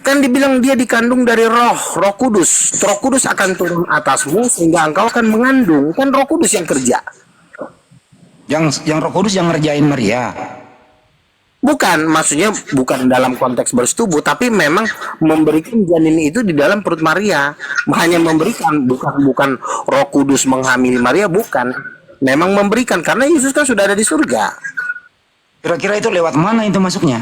Kan dibilang dia dikandung dari Roh Kudus. Roh Kudus akan turun atasmu sehingga engkau akan mengandung. Kan Roh Kudus yang kerja. Yang Roh Kudus yang ngerjain Maria. Bukan, maksudnya bukan dalam konteks bersetubuh, tapi memang memberikan janin itu di dalam perut Maria. Hanya memberikan, bukan Roh Kudus menghamili Maria, bukan. Memang memberikan, karena Yesus kan sudah ada di surga. Kira-kira itu lewat mana itu masuknya?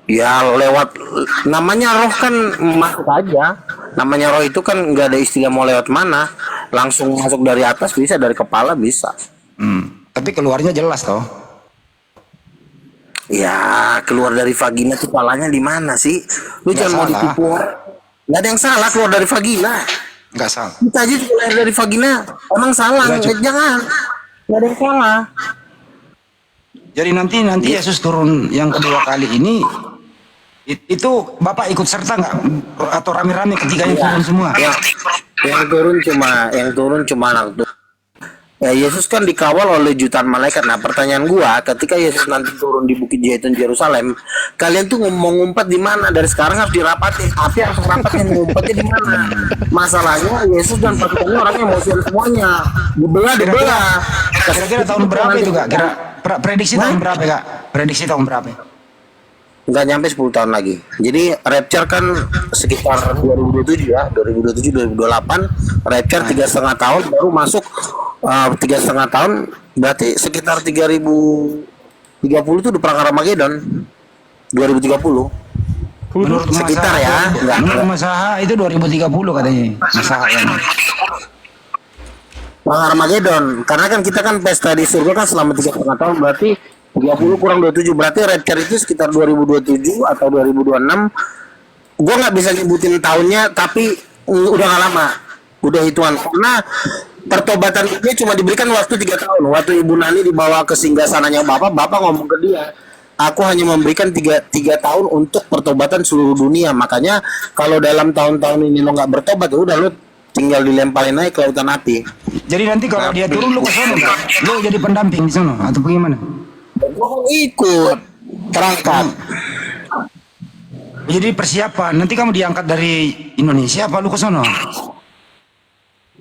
Ya lewat, namanya roh kan masuk aja. Namanya roh itu kan nggak ada istilah mau lewat mana. Langsung masuk dari atas bisa, dari kepala bisa. Tapi keluarnya jelas toh. Ya keluar dari vagina tuh palanya di mana sih? Lu Nggak jangan mau salah. ditipu. Nggak ada yang salah keluar dari vagina. Nggak salah. Kita aja juga lahir dari vagina. Emang salah? Jangan. Nggak ada yang salah. Jadi nanti Yesus turun yang kedua kali ini itu Bapak ikut serta nggak atau rame-rame ketiganya turun semua? Yang turun cuma anak tuh. Ya, Yesus kan dikawal oleh jutaan malaikat. Nah, pertanyaan gua, ketika Yesus nanti turun di Bukit Zaitun Yerusalem, kalian tuh mau ngumpet di mana? Dari sekarang harus dirapatin. Tapi harus rapatin ngumpetnya di mana? Masalahnya Yesus dan pasukannya orangnya emosian semuanya. Dibelah. Kira-kira tahun berapa itu Kak? Prediksi tahun berapa Kak? Prediksi tahun berapa? Nggak nyampe 10 tahun lagi. Jadi rapture kan sekitar 2027 ya, 2027-2028. Rapture 3,5 tahun baru masuk 3,5 tahun, berarti sekitar 3030 itu udah perang Armageddon 2030. Menurut Sekitar ya, enggak. Menurut Masaha itu 2030 katanya. Masaha yang Perang Armageddon, karena kan kita kan pesta di surga kan selama 3,5 tahun, berarti 30 kurang 27, berarti rapture itu sekitar 2027 atau 2026. Gua nggak bisa nyebutin tahunnya, tapi udah nggak lama, udah hitungan. Karena pertobatan dia cuma diberikan waktu 3 tahun. Waktu Ibu Nani dibawa ke singgasananya Bapak ngomong ke dia, aku hanya memberikan 3 tahun untuk pertobatan seluruh dunia. Makanya kalau dalam tahun-tahun ini lo nggak bertobat, ya udah lo tinggal dilemparin aja ke lautan api. Jadi nanti kalau dia turun lu ke sana Kak? Lu jadi pendamping di sana atau bagaimana? Gua ikut terangkat. Jadi persiapan, nanti kamu diangkat dari Indonesia apa lu ke sana?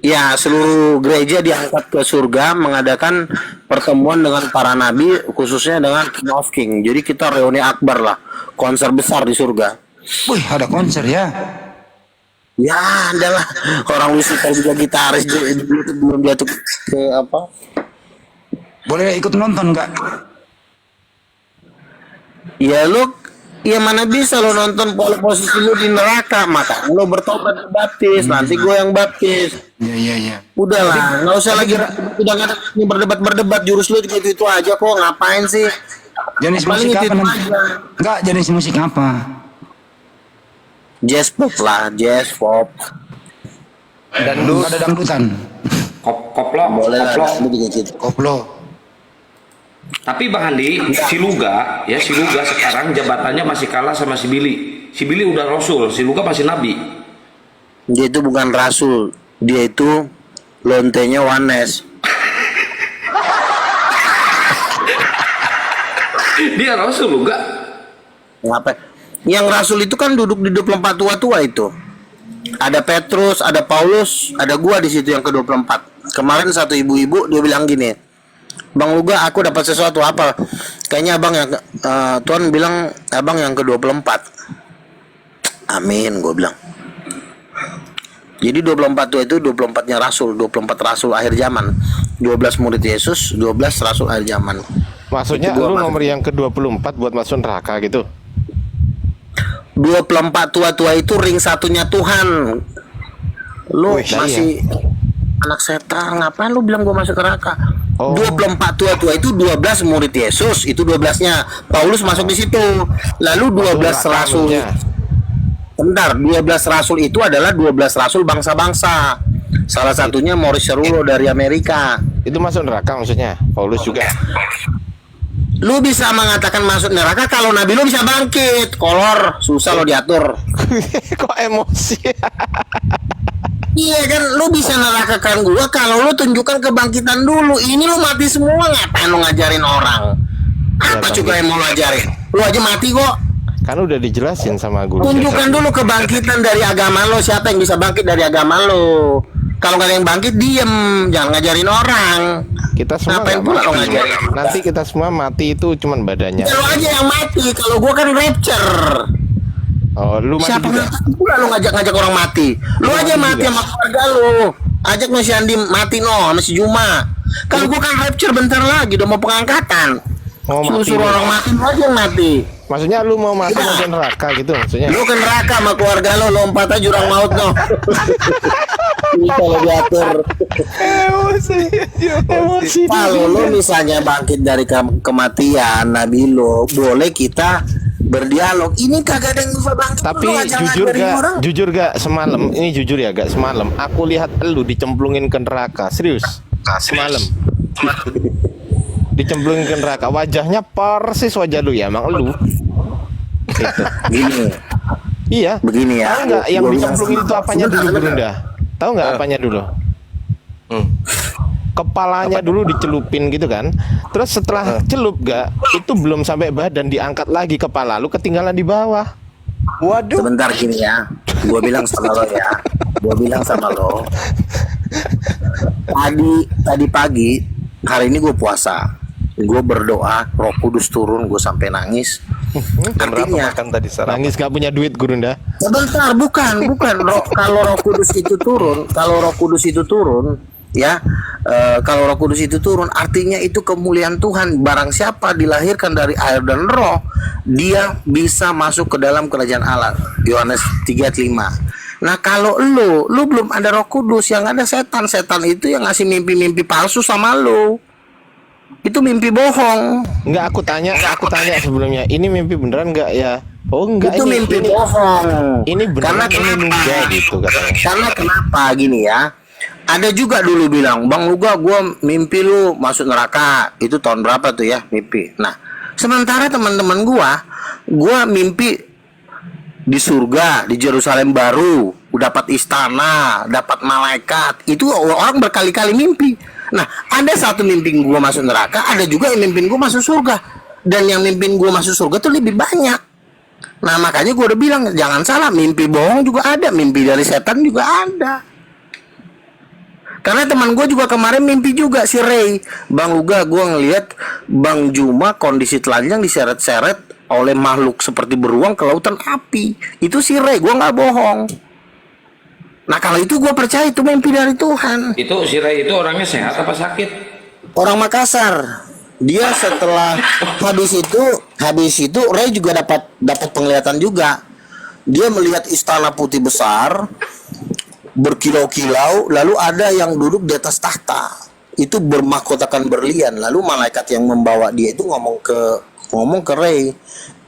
Ya, seluruh gereja diangkat ke surga mengadakan pertemuan dengan para nabi, khususnya dengan King of King. Jadi kita reuni akbar lah, konser besar di surga. Wih, ada konser ya. Ya, adalah orang Lucifer juga gitaris belum jatuh ke apa? Boleh ikut nonton Kak? Ya lu Iya mana bisa lo nonton posisi lu di neraka, maka lo bertobat baptis, nanti gue yang baptis. Iya. Udahlah, nggak usah lagi udah nggak ada ini berdebat jurus lu gitu itu aja kok, ngapain sih? Jenis Paling musik itu apa nanti? aja. Enggak, jenis musik apa? Jazz pop lah, jazz pop. Dangdut. Ada dangdutan. Koplo, Boleh lah, koplo. lu gitu. Koplo. Tapi Bang Andi, si Luga sekarang jabatannya masih kalah sama si Billy. Si Billy udah rasul, si Luga masih nabi. Dia itu bukan rasul, dia itu lontenya Wanes. Dia rasul Luga. Ngapa? Yang rasul itu kan duduk di 24 tua-tua itu. Ada Petrus, ada Paulus, ada gua di situ yang ke-24. Kemarin satu ibu-ibu dia bilang gini, Bang Luga, aku dapat sesuatu apa? Kayaknya abang yang Tuhan bilang abang yang ke-24. Amin, gue bilang. Jadi 24 tua itu 24-nya rasul, 24 rasul akhir zaman. 12 murid Yesus, 12 rasul akhir zaman. Maksudnya Itu gua lu masuk. nomor yang ke-24 buat masuk neraka gitu. 24 tua-tua itu ring satunya Tuhan. Lu Wih, masih anak setan, ngapain lu bilang gua masuk neraka? Oh. 24 tua-tua itu 12 murid Yesus, itu 12-nya. Paulus masuk di situ. Lalu 12 Masuk neraka rasul. maksudnya. Bentar, 12 rasul itu adalah 12 rasul bangsa-bangsa. Salah satunya Morris Cerullo dari Amerika. Itu masuk neraka maksudnya. Paulus juga. Lu bisa mengatakan masuk neraka kalau nabi lu bisa bangkit. Kolor, susah lo diatur. Kok emosi? Iya kan, lu bisa nerakakan gua kalau lu tunjukkan kebangkitan dulu. Ini lu mati semua, ngapain lu ngajarin orang? Apa Bang, juga yang mau lu ajarin? Lu aja mati kok. Kan udah dijelasin sama guru. Tunjukkan dulu kebangkitan dari agama lo. Siapa yang bisa bangkit dari agama lo? Kalau nggak ada yang bangkit, diem. Jangan ngajarin orang. Kita semua Ngapain nggak pula lo mati. ngajarin? Nanti kita semua mati itu cuman badannya. Ya, lo aja yang mati. Kalau gua kan rapture. Oh, lu mati Siapa juga. ngerti pula lo ngajak-ngajak orang mati? Lo aja mati sama keluarga lo. Ajak no si Andi mati no sama si Juma. Kalau gua kan rapture bentar lagi, udah mau pengangkatan. Mau mati. Suruh orang mati, lo aja yang mati. Maksudnya lu mau masuk Iya. masuk neraka gitu maksudnya. Lu ke neraka sama keluarga lo, lompat aja jurang maut no. Bisa lo diatur. Emosi. Kalau lo misalnya bangkit dari kematian Nabi lo, boleh kita berdialog. Ini kagak ada yang bisa bangkit. Tapi Lo ngajak jujur ngajarin gak, orang. jujur gak semalam, ini jujur ya gak semalam, aku lihat lu dicemplungin ke neraka, serius, semalam, dicemplungin ke neraka, wajahnya persis wajah lu ya, emang lu, gitu. Gini, Iya. begini ya. Tahu nggak yang Gua bilang dicemplungin sama- itu apanya dulu, Sebentar, Brunda? Tahu nggak apanya dulu? Kepalanya dulu dicelupin gitu kan. Terus setelah celup gak, itu belum sampai badan diangkat lagi kepala lu ketinggalan di bawah. Waduh. Sebentar gini ya. Gua bilang sama lo ya. Gua bilang sama lo. Tadi pagi, hari ini gue puasa. Gue berdoa, Roh Kudus turun, gue sampai nangis. Artinya, Makan tadi sarapan. Nangis gak punya duit, Gurunda. sebentar, bukan. Kalau Roh Kudus itu turun, ya, kalau Roh Kudus itu turun, artinya itu kemuliaan Tuhan. Barang siapa dilahirkan dari air dan Roh, dia bisa masuk ke dalam kerajaan Allah. Yohanes 3:5. Nah, kalau lu belum ada Roh Kudus, yang ada setan. Setan itu yang ngasih mimpi-mimpi palsu sama lu. Itu mimpi bohong. Enggak, aku tanya sebelumnya. Ini mimpi beneran enggak ya? Oh enggak, Itu mimpi bohong. ini beneran, ini nunda gitu katanya. Karena kenapa gini ya? Ada juga dulu bilang, Bang Luga, gue mimpi lu masuk neraka. Itu tahun berapa tuh ya mimpi? Nah, sementara teman-teman gue mimpi di surga, di Yerusalem baru, dapat istana, dapat malaikat. Itu orang berkali-kali mimpi. Nah, ada satu mimpi gue masuk neraka, ada juga yang mimpin gue masuk surga. Dan yang mimpin gue masuk surga tuh lebih banyak. Nah, makanya gue udah bilang, jangan salah, mimpi bohong juga ada, mimpi dari setan juga ada. Karena teman gue juga kemarin mimpi juga, si Ray. Bang Uga, gue ngelihat Bang Juma kondisi telanjang diseret-seret oleh makhluk seperti beruang ke lautan api. Itu si Ray, gue nggak bohong. Nah, kalau itu gue percaya itu mimpi dari Tuhan. Itu si Ray itu orangnya sehat apa sakit? Orang Makassar, Dia setelah habis itu Ray juga dapat penglihatan juga. Dia melihat istana putih besar berkilau-kilau, lalu ada yang duduk di atas tahta. Itu bermahkotakan berlian. Lalu malaikat yang membawa dia itu ngomong ke Ray,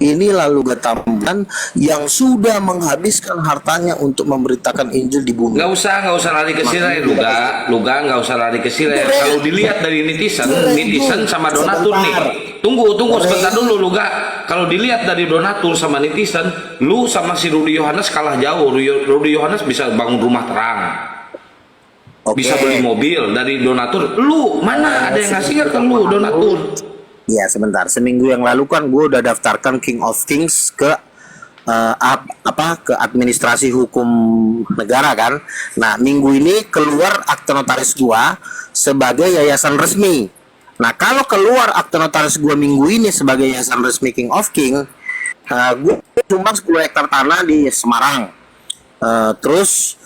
ini lalu Gatambulan yang sudah menghabiskan hartanya untuk memberitakan Injil di bumi. Nggak usah lari ke Sirai, Luga nggak usah lari ke Sirai. Kalau dilihat dari netizen sama donatur nih. Tunggu sebentar dulu, Luga. Kalau dilihat dari donatur sama netizen, lu sama si Rudi Yohanes kalah jauh. Rudi Yohanes bisa bangun rumah terang, bisa beli mobil. Dari donatur, lu mana ada yang ngasih ke lu donatur? Ya sebentar, seminggu yang lalu kan gue udah daftarkan King of Kings ke ke administrasi hukum negara kan. Nah minggu ini keluar akte notaris gue sebagai yayasan resmi. Nah kalau keluar akte notaris gue minggu ini sebagai yayasan resmi King of King, gue sumbang 10 hektar tanah di Semarang. Terus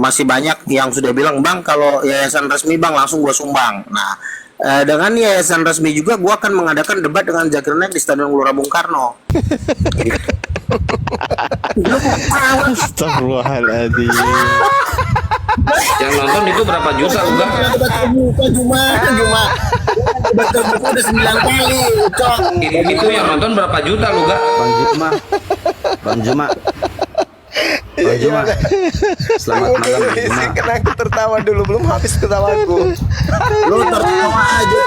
masih banyak yang sudah bilang, bang kalau yayasan resmi bang langsung gue sumbang. Nah dengan yayasan resmi juga gue akan mengadakan debat dengan Jagernet di Stadion Gelora Bung Karno. Astagfirullahaladzim. Yang nonton itu berapa juta, Luga? Debat terbuka cuma debat terbuka udah 9 kali. Cok. Itu yang nonton berapa juta, Luga? Bang Juma. Selamat malam Bang Juma. Karena aku tertawa dulu, belum habis ketawaku. Lu tertawa aja.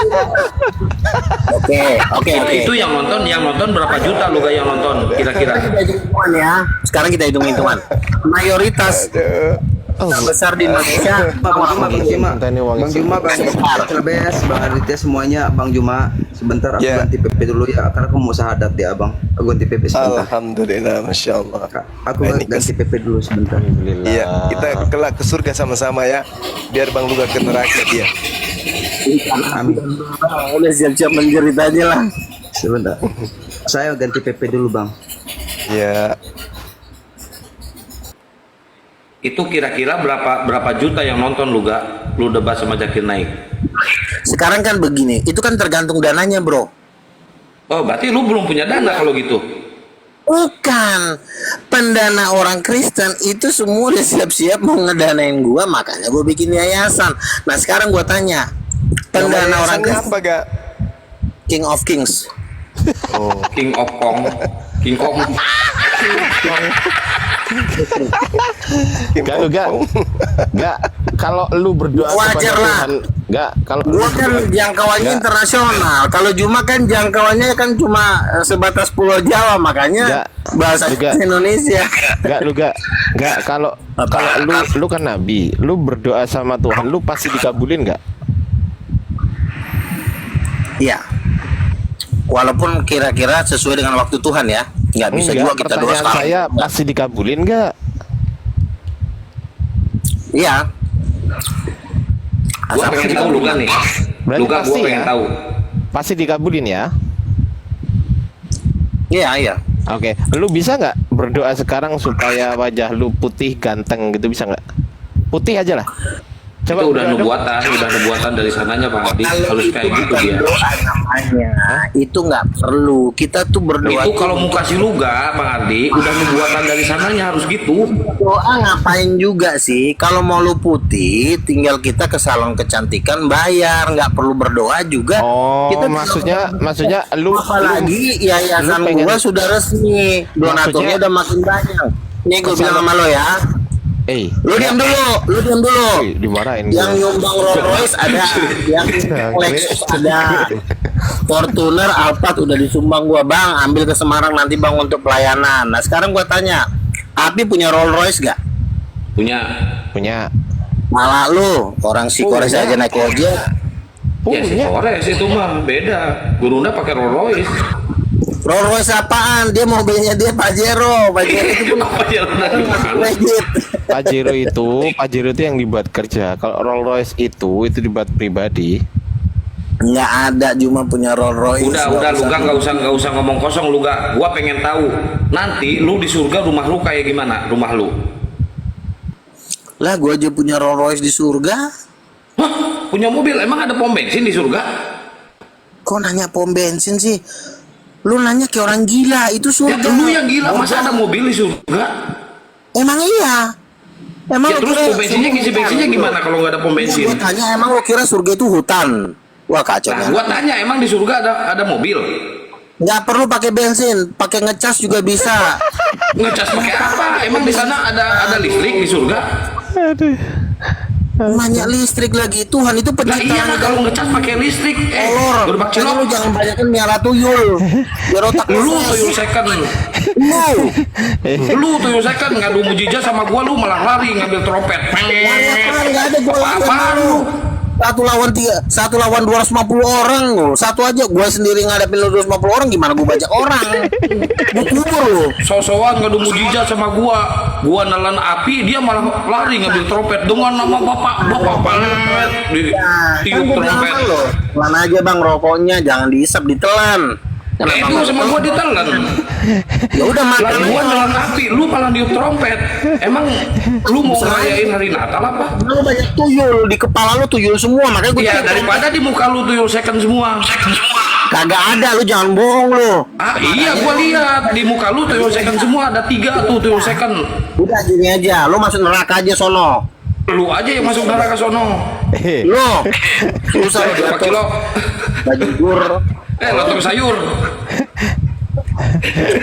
Oke. Itu yang nonton berapa juta, Luga yang nonton kira-kira? Kita hitung hitungan ya. Sekarang kita hitung hitungan. Mayoritas besar di Indonesia. Bang Juma, Bang Celebes, Bang Aditya semuanya, Bang Juma. Sebentar aku ganti PP dulu ya, karena aku mau syahadat ya Abang. Aku ganti PP sebentar. Alhamdulillah, Masya Allah. Aku ganti PP dulu sebentar. Iya, kita kelak ke surga sama-sama ya. Biar Bang Luga ke neraka dia. Amin. Udah siap-siap menjerit aja lah. Sebentar. Saya ganti PP dulu Bang. Ya, Itu kira-kira berapa juta yang nonton, Luga? Lu debat sama Zakir Naik. Sekarang kan begini, itu kan tergantung dananya bro. Oh, berarti lu belum punya dana kalau gitu. Bukan, pendana orang Kristen itu semua udah siap-siap mau ngedanain gua, makanya gua bikin yayasan. Nah sekarang gua tanya, pendana orang Kristen apa gak? King of Kings. King of Kong. Gak, kalau lu berdoa Wajar kepada lah. Tuhan, gak, kalau Gua kan jangkauannya internasional. Kalau Juma kan jangkauannya kan cuma sebatas Pulau Jawa, makanya bahasa Indonesia. Gak, kalau lu kan nabi, lu berdoa sama Tuhan, lu pasti dikabulin gak? Iya. Walaupun kira-kira sesuai dengan waktu Tuhan ya. Nggak bisa juga kita doa pertanyaan sekarang. saya pasti dikabulin gak? Iya. Gua pengen tahu Luga nih. Berarti Luga pasti gua pengen ya? tahu. Pasti dikabulin ya? Iya. Oke, lu bisa nggak berdoa sekarang supaya wajah lu putih ganteng gitu, bisa nggak? Putih aja lah. Itu udah nubuatan dari sananya Bang Adi. Harus kayak gitu dia. Doa namanya. Itu nggak perlu. Kita tuh berdoa. Itu kalau mau kasih Luga, Bang Adi, udah nubuatan dari sananya harus gitu. Doa ngapain juga sih? Kalau mau lu putih, tinggal kita ke salon kecantikan bayar, nggak perlu berdoa juga. Oh, Kita maksudnya lu apalagi yayasan pengen- gua sudah resmi, donaturnya Maksudnya- udah makin banyak. Nih gua bilang sama lo ya. Lu diam dulu. Dimarahin Yang nyumbang Rolls Royce ada, yang Lexus ada, Fortuner, Alphard udah disumbang gua, bang. Ambil ke Semarang nanti bang untuk pelayanan. Nah sekarang gua tanya, Api punya Rolls Royce gak? Punya. Malah lu orang si Kores aja naik ojek. Ya si Kores itu mah beda. Gurunda pakai Rolls Royce. Rolls Royce apaan? Dia mobilnya dia Pajero. Pajero itu pun legit. Pajero itu yang dibuat kerja. Kalau Rolls Royce itu dibuat pribadi. Nggak ada, cuma punya Rolls Royce. Udah Luga nggak usah ngomong kosong Luga. Gua pengen tahu nanti lu di surga rumah lu kayak gimana? Rumah lu? Lah gua aja punya Rolls Royce di surga. Hah? Punya mobil? Emang ada pom bensin di surga? Kok nanya pom bensin sih? Lu nanya kayak orang gila, itu Ya surga. lu yang gila, masa ada mobil di surga? Emang iya. Emang Ya lu terus kira pom bensinnya ngisi bensinnya gimana kalau nggak ada pom bensin? Gua tanya emang lu kira surga itu hutan? Wah kacau Nah, ya. gua tanya emang di surga ada mobil? Nggak perlu pakai bensin, pakai ngecas juga bisa. Ngecas pakai apa? Emang di sana ada listrik di surga? Aduh. Nanya listrik lagi, Tuhan itu Lah iya penciptaan kalau ngecas pakai listrik, kolor. gerobak Makanya lu cilok. jangan banyakin miara tuyul. Biar otak Lu fresh. tuyul second, Lu. lu tuyul second ngadu mujizat sama gua, lu malah lari ngambil trompet. Nggak ada gua lawan Apaan lu. lu? Satu lawan 250 orang lu. Satu aja gua sendiri ngadepin lu 250 orang, gimana gua bajak orang? Gua kubur lu. Sosokan ngadu mujizat sama gua nelan api, dia malah lari ngambil trompet dengan nama bapak banget di tiup Kan gua bilang trompet. sama lu, telan aja bang rokoknya, jangan diisap, ditelan. Ya itu sama gua ditelan. Ya udah makan Lagi gua aja. nelan api, lu malah niup trompet. Emang lu mau ngerayain hari Natal apa? Lu banyak tuyul di kepala lu, tuyul semua, makanya gua Ya tiup daripada di muka lu tuyul second semua. kagak ada, lu jangan bohong lu. Ah iya gua lihat di muka lu tuyul second semua, ada 3 tuh tuyul second. Udah gini aja, lu masuk neraka aja sono. Lu aja yang masuk neraka sono. Lu susah Gerobak jatuh cilok. baju gur. Lontong sayur.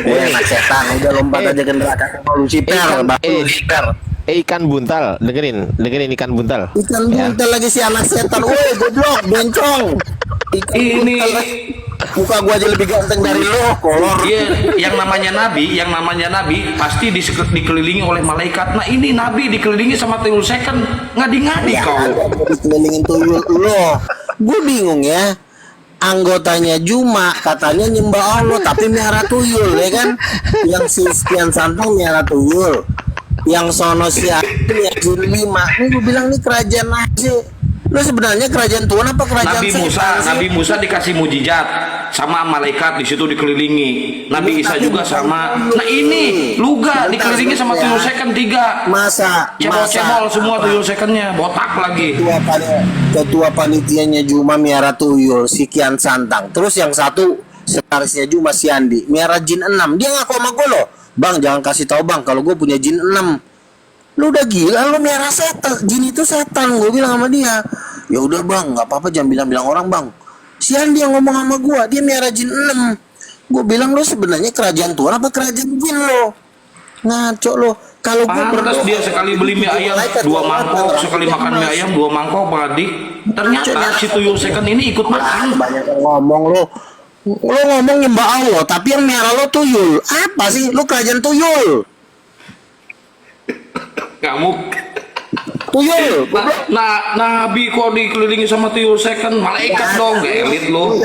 Anak setan, udah lompat aja ke neraka sama Lucifer, Bang Lucifer. Ikan buntal, dengerin ikan buntal. Ikan buntal lagi si anak setan, woi goblok, bencong. Ikan Ini buntal, muka gua aja lebih ganteng dari lo, kolor. Iya, yang namanya nabi pasti dikelilingi oleh malaikat. Nah, ini nabi dikelilingi sama tuyul second. Ngadi-ngadi Ya, kau. ada dikelilingin tuyul lo. Gue bingung ya. Anggotanya Juma katanya nyembah Allah tapi miara tuyul ya kan? Yang si sekian santang miara tuyul. Yang sono si Akin yang jin 5. Ini gue bilang nih kerajaan aja. Lo sebenarnya kerajaan Tuhan apa kerajaan Nabi Musa dikasih mujizat sama malaikat, di situ dikelilingi. Nabi Isa juga sama. Nah, ini Luga dikelilingi sama tuyul second 3. Masa Cebol-cebol semua tuyul secondnya, botak lagi. ketua panitianya Juma miara tuyul si Kian Santang. Terus yang satu sekretarisnya Juma si Andi miara jin 6. Dia ngaku sama gue loh, bang jangan kasih tahu bang kalau gue punya jin 6. Lu udah gila, lu miara setan, jin itu setan. Gue bilang sama dia, ya udah bang nggak apa-apa, jangan bilang-bilang orang bang. Si Andi yang ngomong sama gue, dia miara jin 6. Gue bilang lu sebenarnya kerajaan Tuhan apa kerajaan jin lo? Ngaco lo. Kalau gue Pantas dia sekali beli mie ayam 2 mangkok, sekali makan mie ayam 2 mangkok, Pak Adi. Ternyata si tuyul second ini ikut makan. banyak yang ngomong lo ngomong nyembah Allah tapi yang miara lo tuyul. Apa sih lu kerajaan tuyul? Kamu Tuyul. Nabi kok dikelilingi sama tuyul second, malaikat dong, elit lo.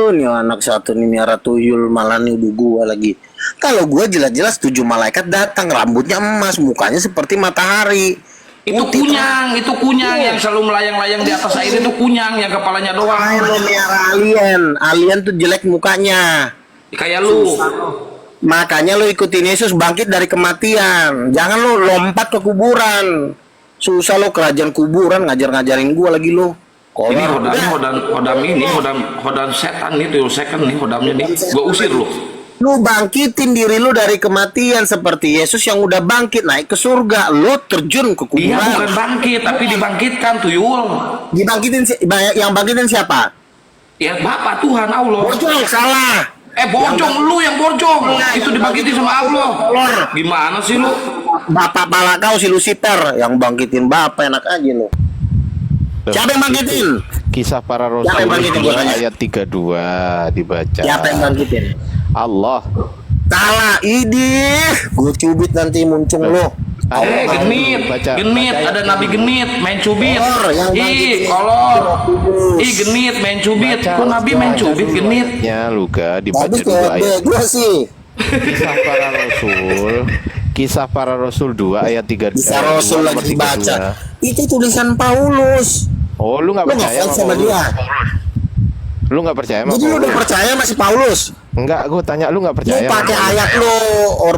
Nih anak satu nih miara tuyul, malah nih udah gua lagi. Kalau gua jelas-jelas 7 malaikat datang, rambutnya emas, mukanya seperti matahari. Itu kunyang yang selalu melayang-layang di atas air, itu kunyang yang kepalanya doang. Lo miara alien tuh jelek mukanya. Kayak lu. Makanya lo ikutin Yesus bangkit dari kematian. Jangan lo lompat ke kuburan. Susah lo kerajaan kuburan ngajar-ngajarin gua lagi lo. Ini hodam setan nih, tuyul second nih hodamnya nih. Gua usir lu. Lu bangkitin diri lu dari kematian seperti Yesus yang udah bangkit naik ke surga. Lu terjun ke Dia kuburan. bukan bangkit, tapi dibangkitkan tuyul. Yang bangkitin siapa? Ya Bapak Tuhan Allah. Bojong, salah. Bojong, lu yang bojong. Itu dibangkitin sama Allah. Gimana sih lu? Bapak pala kau si Lucifer yang bangkitin bapak, enak aja lu. Siapa yang bangkitin? Kisah para Rasul Siapa yang bangkitin, gua tanya? ayat 32 dibaca. Siapa yang bangkitin? Allah. Salah, idih. Gue cubit nanti muncung lo. Genit, Baca. ada nabi genit, main cubit. Yang bangkitin. Kolor. Genit, main cubit. Kok nabi main cubit genit? Ya Luga dibaca Bagus dulu kayak ayat. gue sih. Kisah para Rasul 2 ayat 32. Bisa Rasul lagi baca. Itu tulisan Paulus. Oh, lu nggak Lu percaya ngefans sama sama dia. Lu nggak percaya sama Jadi lu udah Paulus? percaya masih Paulus? Enggak, gue tanya lu nggak Lu percaya sama pakai Paulus? ayat lu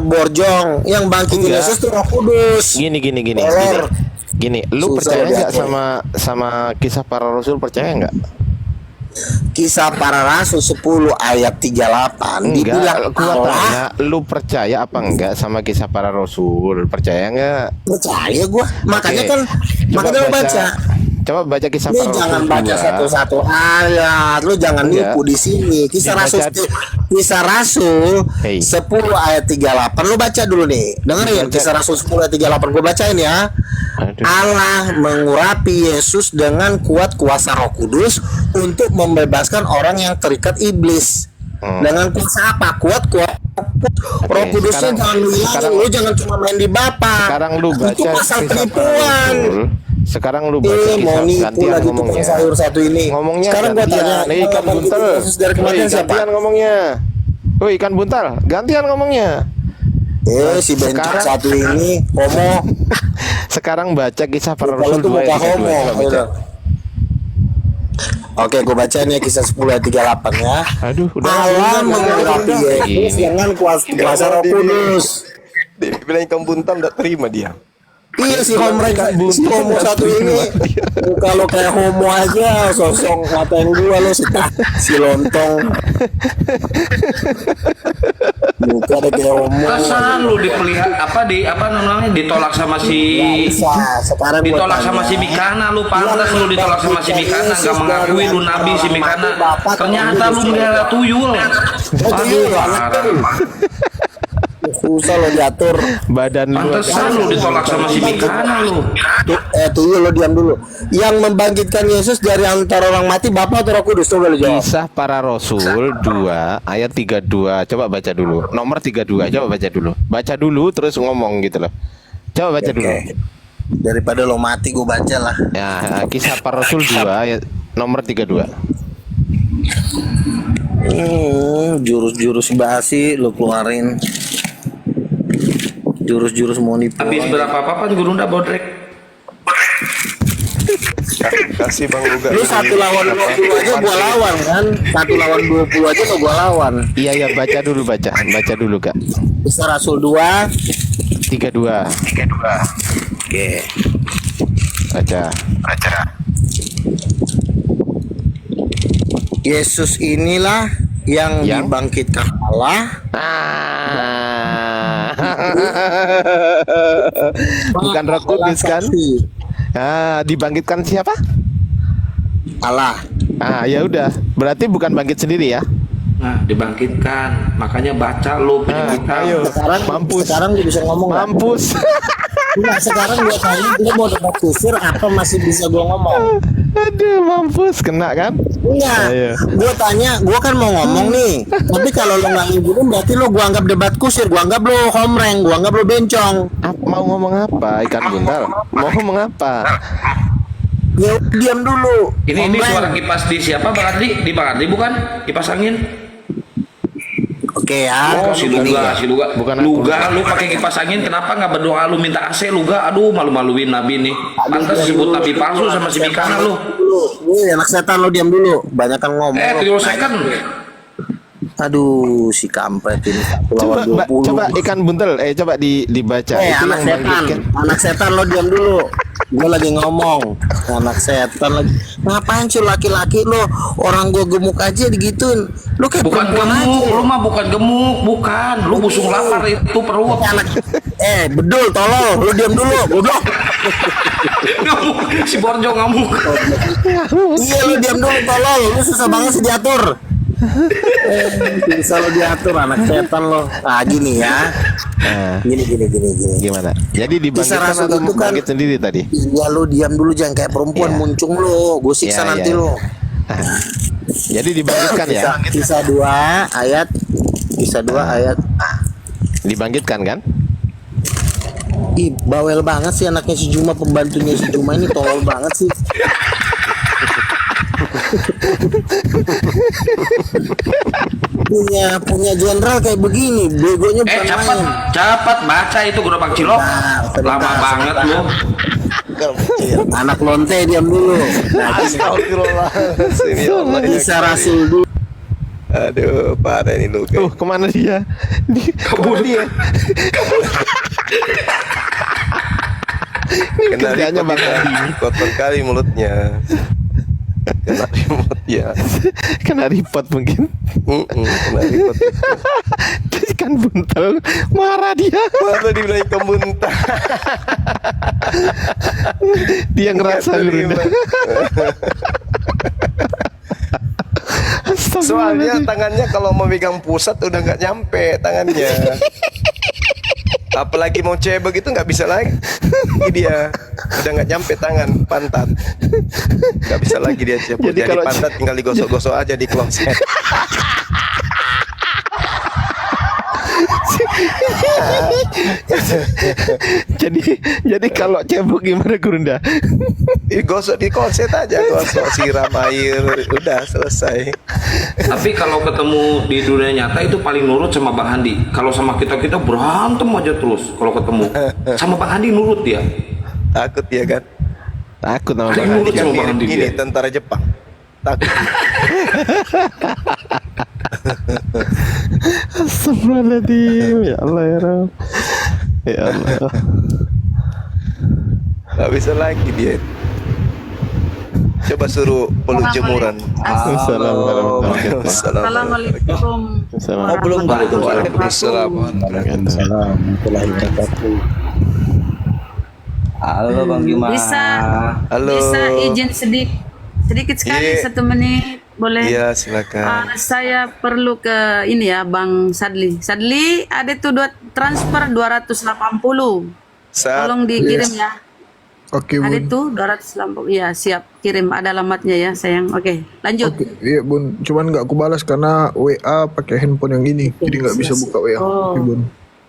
Borjong yang bangkitin Enggak. Yesus tuh Roh Kudus. Gini. Kolor. Gini, lu Susah percaya nggak diatur. sama kisah para Rasul, percaya nggak? Kisah Para Rasul 10 ayat 38 dibilang Enggak, gua Allah. tanya, lu percaya apa enggak sama kisah para rasul? Percaya enggak? Percaya gua. Makanya Oke. kan makanya lu baca. Coba baca kisah Lu para rasul. jangan baca 2. satu-satu ayat. Lu jangan Iya. nipu di sini. Kisah Dibaca- Rasul Hey. 10 ayat 38. Lu baca dulu nih. Dengerin Dibaca- Kisah Rasul 10 ayat 38. Gua bacain ya. Aduh. Allah mengurapi Yesus dengan kuat kuasa Roh Kudus untuk membebaskan orang yang terikat iblis. Dengan kuasa apa? Kuat Roh Kudusnya sekarang- jangan lu hilangin. sekarang- Lu jangan cuma main di Bapak. Sekarang lu baca Itu pasal kisah para penipuan. rasul. Sekarang lu baca Mau kisah, nipu gantian lagi tukang ngomongnya. sayur satu ini. Ngomongnya Sekarang gua gantian. tanya, Nih, ikan kalau buntel. begitu Yesus dari kematian Woi, siapa? gantian ngomongnya. Woi, ikan buntal, gantian ngomongnya. Si bencong Sekarang- satu ini homo. Sekarang baca kisah para Kalau rasul itu 2 muka ayat 32. homo. Coba baca. Oke, gue bacain ya Kisah 10 ayat 38 ya. Aduh, udah. Allah mengurapi Yesus Gini. dengan kuasa Roh Kudus. Dibilang ikan buntal enggak terima dia. Iya si homo satu ini muka lo kayak homo aja, sosok ngatain gua lo si lontong. Muka ada kayak homo. Perasaan lu dipelihara apa namanya ditolak sama si Bisa, sekarang gua ditolak tanya. sama si Mikana, lu pantas lu ditolak sama si Mikana, nggak mengakui lu nabi si Mikana. Ternyata lu melihara tuyul. Aduh, parah. Susah lo diatur. Badan lu Pantesan lu ditolak sama si Mikana lu. Tuyul lo diam dulu. Yang membangkitkan Yesus dari antara orang mati Bapa atau Roh Kudus? Coba lo jawab. Kisah para rasul 2 ayat 32. Coba baca dulu. Nomor 32. Coba baca dulu. Baca dulu terus ngomong gitu loh. Coba baca dulu. Oke. Daripada lo mati gue baca lah. Ya, kisah para rasul 2 ayat nomor 32. Jurus-jurus basi lo keluarin. Jurus-jurus mau nipu. Habis berapa papan guru ndak bodrek. Kasih Bang Luga. Lu 1 lawan 20 aja gua lawan kan. 1 lawan 20 aja lo gua lawan. Iya ya, baca dulu baca dulu Kak. Kisah Rasul 2 32. Oke. Baca. Yesus inilah yang dibangkitkan Allah. Bukan Roh Kudus kan? Dibangkitkan siapa? Allah. Ya udah. Berarti bukan bangkit sendiri ya? Nah, dibangkitkan. Makanya baca lu penyelidikan. Ayo. Sekarang Mampus. Sekarang dia bisa ngomong nggak? Mampus. Enggak, sekarang gua tanya dia mau debat kusir apa masih bisa gua ngomong? Aduh, mampus kena kan? Enggak. Ayo. Gua tanya, gua kan mau ngomong nih. Tapi kalau lo nggak ngikutin berarti lo gua anggap debat kusir, gua anggap lo homreng, gua anggap lo bencong. Mau ngomong apa? Ikan buntal. Mau ngomong apa? Ya diam dulu. Ini Homreng. suara kipas di siapa Bang Ardi? Di Bang Ardi bukan? Kipas angin. Oke ya. Oh, si Luga. Bukan aku. Luga, lu pakai kipas angin kenapa nggak berdoa lu minta AC Luga? Aduh, malu-maluin Nabi nih. Pantas disebut Nabi palsu sama si Mikana lu. Nih, anak setan lo diam dulu. Banyakan ngomong. 3 second. Aduh, si kampret ini 1 Coba lawan 20. coba ikan buntel. Coba dibaca. Itu anak yang setan. bangkitkan. Anak setan lo diam dulu. Gue lagi ngomong. Anak setan lagi. Ngapain sih laki-laki lo? Orang gue gemuk aja digituin. Lo kayak Bukan perempuan gemuk, aja. lu mah bukan gemuk, bukan. Lu busung lapar itu perut. Anak bedul tolol. Lo diam dulu. Goblok. Ngamuk, si Borjo ngamuk. Iya lo diam dulu tolol. Lo susah banget sih diatur. Bisa lo diatur anak setan lo. Nah gini ya. Gini. Gimana? Jadi Kisah dibangkitkan Rasul atau itu kan- bangkit sendiri tadi? Ya lo diam dulu jangan kayak perempuan Iya. muncung lo. Gue siksa Iya, nanti iya. lo. Jadi dibangkitkan ya? Kisah 2 ayat Dibangkitkan kan? Ih, bawel banget sih anaknya si Juma, pembantunya si Juma ini tolol banget sih. punya jenderal kayak begini, begonya bukan Cepat, main. cepat baca itu gerobak cilok. Sebentar, Lama banget lu. Anak lonte diam dulu. Astagfirullahaladzim, ya Allah. Kisah Rasul dulu. Aduh, parah ini Luga. Kemana dia? Kabur dia. Ini Kena kerjanya remote Bang dia. Adi. Kotor kali mulutnya. Kena remote Ya. Kena report mungkin. Kena repot. Terus kan buntel, marah dia. Mana dibilang ikan muntah. Dia ngerasa Terima. Gurunda. Soalnya tangannya kalau memegang pusat udah nggak nyampe tangannya. Apalagi mau cewek begitu nggak bisa lagi dia, udah nggak nyampe tangan pantat, nggak bisa lagi dia cepet. Jadi Jadi kalau pantat tinggal digosok-gosok aja di kloset. jadi kalau cebok gimana Gurunda? Digosok di kloset aja, gosok siram air, udah selesai. Tapi kalau ketemu di dunia nyata itu paling nurut sama Bang Handi. Kalau sama kita berantem aja terus. Kalau ketemu sama Bang Handi nurut dia. Takut ya kan? Takut sama Paling Bang nurut Handi. sama Bang Handi Ini dia. tentara Jepang. Takut. Astagfirullahaladzim. Ya Allah ya Rabb. Ya Allah. Nggak bisa lagi dia. Coba suruh peluk jemuran. Assalamualaikum warahmatullahi wabarakatuh. Assalamualaikum. Oh, belum balik. Waalaikumsalam. Warahmatullahi wabarakatuh. Halo Bang Juma. Halo. Bisa izin sedikit sekali, Iya. 1 menit boleh? Iya, silakan. Saya perlu ke ini ya, Bang Sadli. Sadli, ada tuh transfer 280. Tolong dikirim ya. Oke, Ada Bun. tuh 280. Iya, siap. Kirim, ada alamatnya ya, sayang. Oke, lanjut. Oke, iya, Bun. Cuman nggak aku balas karena WA pakai handphone yang ini, jadi nggak bisa buka WA. Oh. Oke, Bun.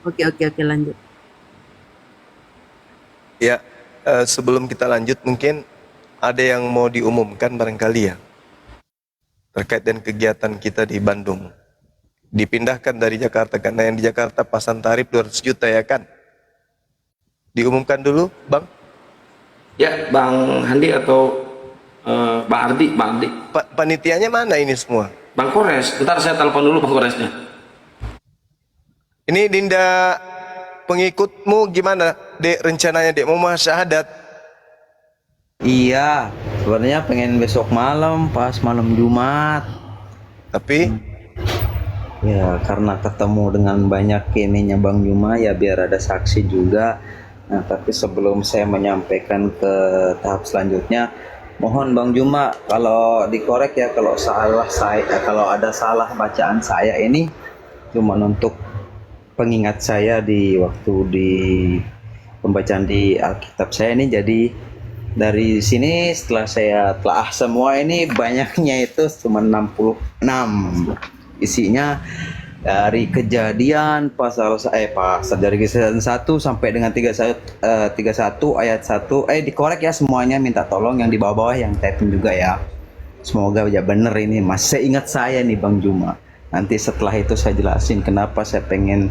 Oke, lanjut. Ya, sebelum kita lanjut mungkin ada yang mau diumumkan barangkali ya terkait dengan kegiatan kita di Bandung. Dipindahkan dari Jakarta karena yang di Jakarta pasang tarif 200 juta ya kan? Diumumkan dulu, Bang. Ya, Bang Handi atau Bang Ardi, Panitianya mana ini semua? Bang Kores. Ntar saya telepon dulu Bang Koresnya. Ini Dinda pengikutmu gimana, Dek? Rencananya Dek mau syahadat? Iya, sebenarnya pengen besok malam pas malam Jumat. Tapi Ya karena ketemu dengan banyak ininya Bang Juma ya biar ada saksi juga. Nah tapi sebelum saya menyampaikan ke tahap selanjutnya, mohon Bang Juma kalau dikorek ya kalau salah saya, kalau ada salah bacaan saya ini cuma untuk pengingat saya di waktu di pembacaan di Alkitab saya ini. Jadi dari sini setelah saya telah semua ini banyaknya itu cuma 66 isinya dari kejadian pasal dari kejadian 1 sampai dengan 31 ayat 1 dikorek ya semuanya, minta tolong yang di bawah-bawah yang typing juga ya, semoga ya bener ini masih ingat saya nih Bang Juma. Nanti setelah itu saya jelasin kenapa saya pengen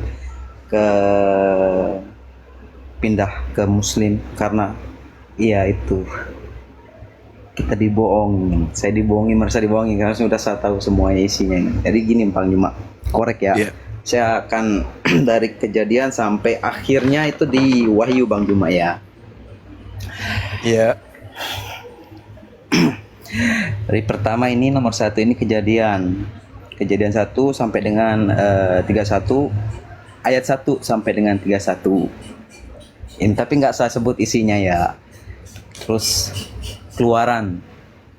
pindah ke Muslim, karena iya itu kita dibohong, saya dibohongi, merasa dibohongi karena sudah saya tahu semuanya isinya. Jadi gini Bang Juma, korek ya. Saya akan dari kejadian sampai akhirnya itu di Wahyu Bang Juma ya. Iya. Dari pertama ini nomor 1 ini kejadian 1 sampai dengan 31 ayat 1 sampai dengan 31. Ini tapi nggak saya sebut isinya ya. Terus Keluaran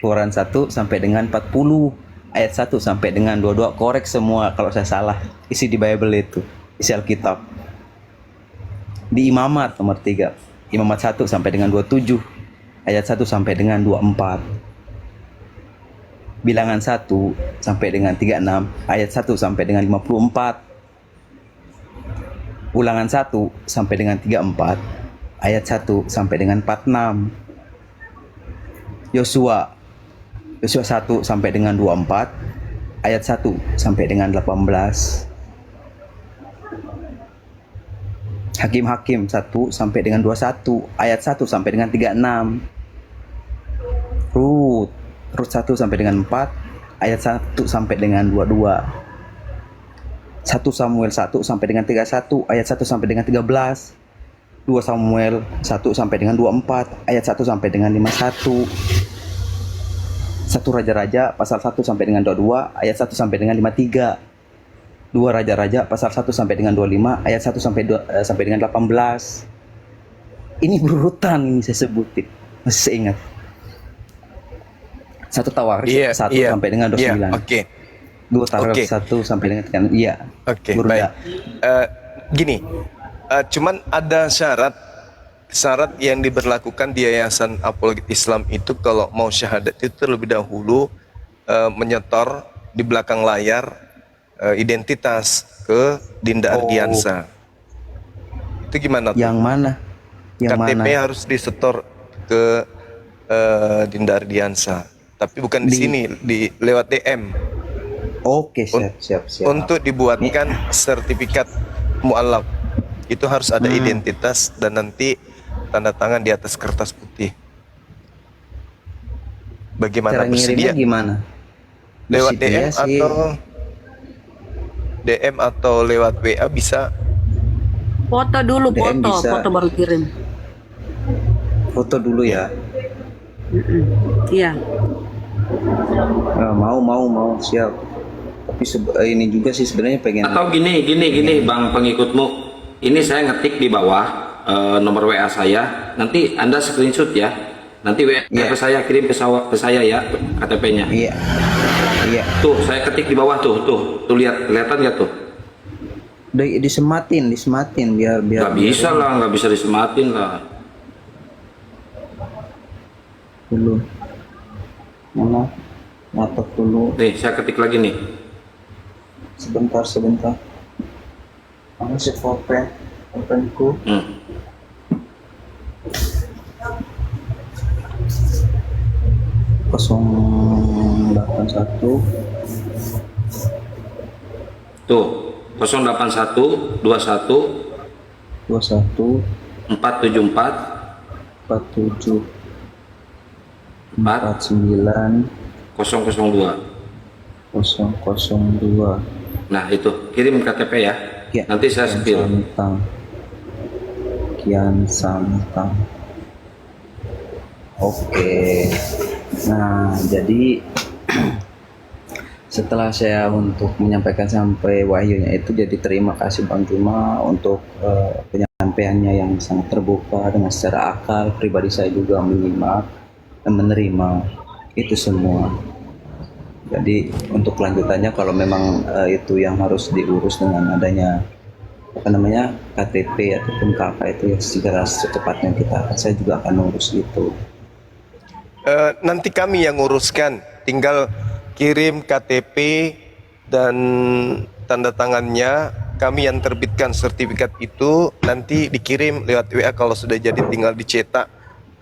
1 sampai dengan 40 ayat 1 sampai dengan 22, korek semua kalau saya salah isi di Bible itu, isi Alkitab. Di Imamat nomor 3, Imamat 1 sampai dengan 27 ayat 1 sampai dengan 24. Bilangan 1 sampai dengan 36 ayat 1 sampai dengan 54. Ulangan 1 sampai dengan 34 ayat 1 sampai dengan 46. Yosua 1 sampai dengan 24 ayat 1 sampai dengan 18. Hakim-Hakim 1 sampai dengan 21 ayat 1 sampai dengan 36. Rut 1 sampai dengan 4 ayat 1 sampai dengan 22. 1 Samuel 1 sampai dengan 31 ayat 1 sampai dengan 13. 2 Samuel 1 sampai dengan 24 ayat 1 sampai dengan 51. 1 1 Raja-Raja pasal 1 sampai dengan 22 ayat 1 sampai dengan 53. 2 Raja-Raja pasal 1 sampai dengan 25 ayat 1 sampai dengan 18. Ini berurutan ini saya sebutin. Masih saya ingat. 1 Tawarik 1 sampai dengan 29. Oke. 2 Tawarik 1 sampai dengan 3. Iya. Oke, Berurutan. baik. Gini, cuman ada syarat yang diberlakukan di Yayasan Apologet Islam itu kalau mau syahadat itu terlebih dahulu menyetor di belakang layar identitas ke Dinda Ardiansa. Itu gimana tuh? Yang mana? Yang KTP mana? harus disetor ke Dinda Ardiansa, tapi bukan di sini, lewat DM. Oke, siap. Untuk dibuatkan sertifikat mualaf itu harus ada identitas dan nanti tanda tangan di atas kertas putih. Bagaimana Cara ngirimnya bersedia? gimana? Lewat Bersedia sih. DM atau lewat WA bisa. Foto dulu, DM bisa. foto baru kirim. Foto dulu ya. Iya. Mau siap. Tapi ini juga sih sebenarnya pengen. Atau gini Bang pengikutmu, ini saya ngetik di bawah nomor WA saya, nanti Anda screenshot ya, nanti WA ke saya, kirim ke saya ya KTP-nya. Iya. Tuh saya ketik di bawah tuh kelihatan ya tuh. Disematin biar Nggak bisa lah, nggak bisa disematin lah. dulu. Mana? Nyatet dulu. Nih saya ketik lagi nih. Sebentar. Mana sih pulpenku? Kosong 81. Tuh 081 21 474 47 4 49 002. 002. Nah itu kirim KTP ya. Ya, Nanti saya spill. Kian Santang. Oke. Nah, jadi setelah saya untuk menyampaikan sampai wahyunya itu, jadi terima kasih Bang Juma untuk penyampaiannya yang sangat terbuka dengan secara akal. Pribadi saya juga menerima itu semua. Jadi untuk kelanjutannya kalau memang itu yang harus diurus dengan adanya KTP ataupun KK itu ya segera secepatnya saya juga akan urus itu. Nanti kami yang uruskan, tinggal kirim KTP dan tanda tangannya, kami yang terbitkan sertifikat itu, nanti dikirim lewat WA kalau sudah jadi, tinggal dicetak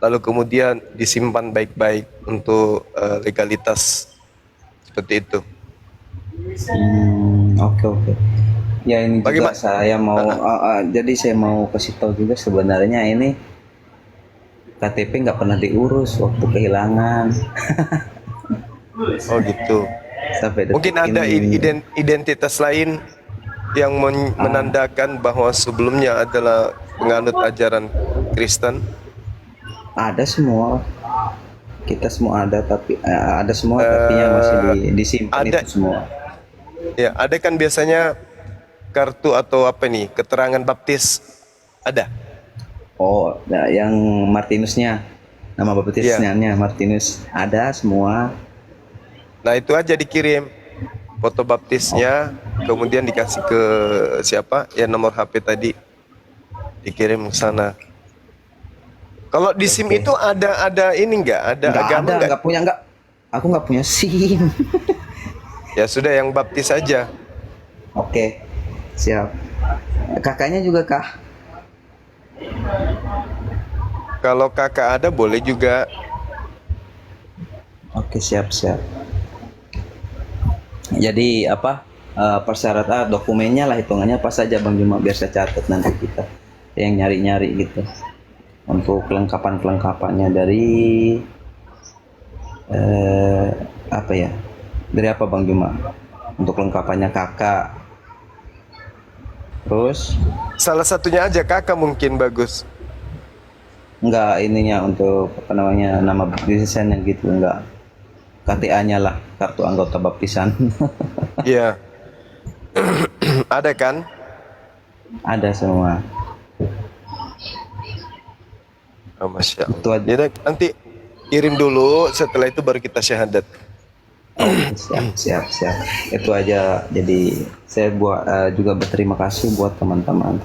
lalu kemudian disimpan baik-baik untuk legalitas seperti itu. Oke. Ya ini juga saya mau jadi saya mau kasih tahu juga sebenarnya ini KTP nggak pernah diurus waktu kehilangan. Oh gitu. Mungkin ada identitas lain yang menandakan bahwa sebelumnya adalah penganut ajaran Kristen. Ada semua. Kita semua ada, tapi ada semua tapi yang masih disimpan itu semua. Ya, ada kan biasanya kartu atau apa nih, keterangan baptis ada. Oh, nah, yang Martinusnya, nama baptisnya Martinus ada semua. Nah itu aja dikirim foto baptisnya, kemudian dikasih ke siapa ya, nomor HP tadi dikirim ke sana. Kalau di SIM itu ada ini enggak? Ada agama enggak? Aku nggak punya SIM. Ya sudah, yang baptis aja. Oke, siap. Kakaknya juga kah? Kalau kakak ada boleh juga. Oke, siap. Jadi persyaratan dokumennya lah hitungannya apa saja Bang Juma, biar saya catat nanti kita yang nyari-nyari gitu. Untuk kelengkapannya dari dari apa Bang Juma? Untuk kelengkapannya kakak. Terus Salah satunya aja kakak mungkin bagus. enggak ininya untuk nama bisnisnya gitu enggak. KTA-nya lah, kartu anggota baptisan. Iya. Ada kan? Ada semua. Oh, Masya Allah. Itu aja. Jadi nanti kirim dulu, setelah itu baru kita syahadat. Siap. Itu aja. Jadi saya juga berterima kasih buat teman-teman.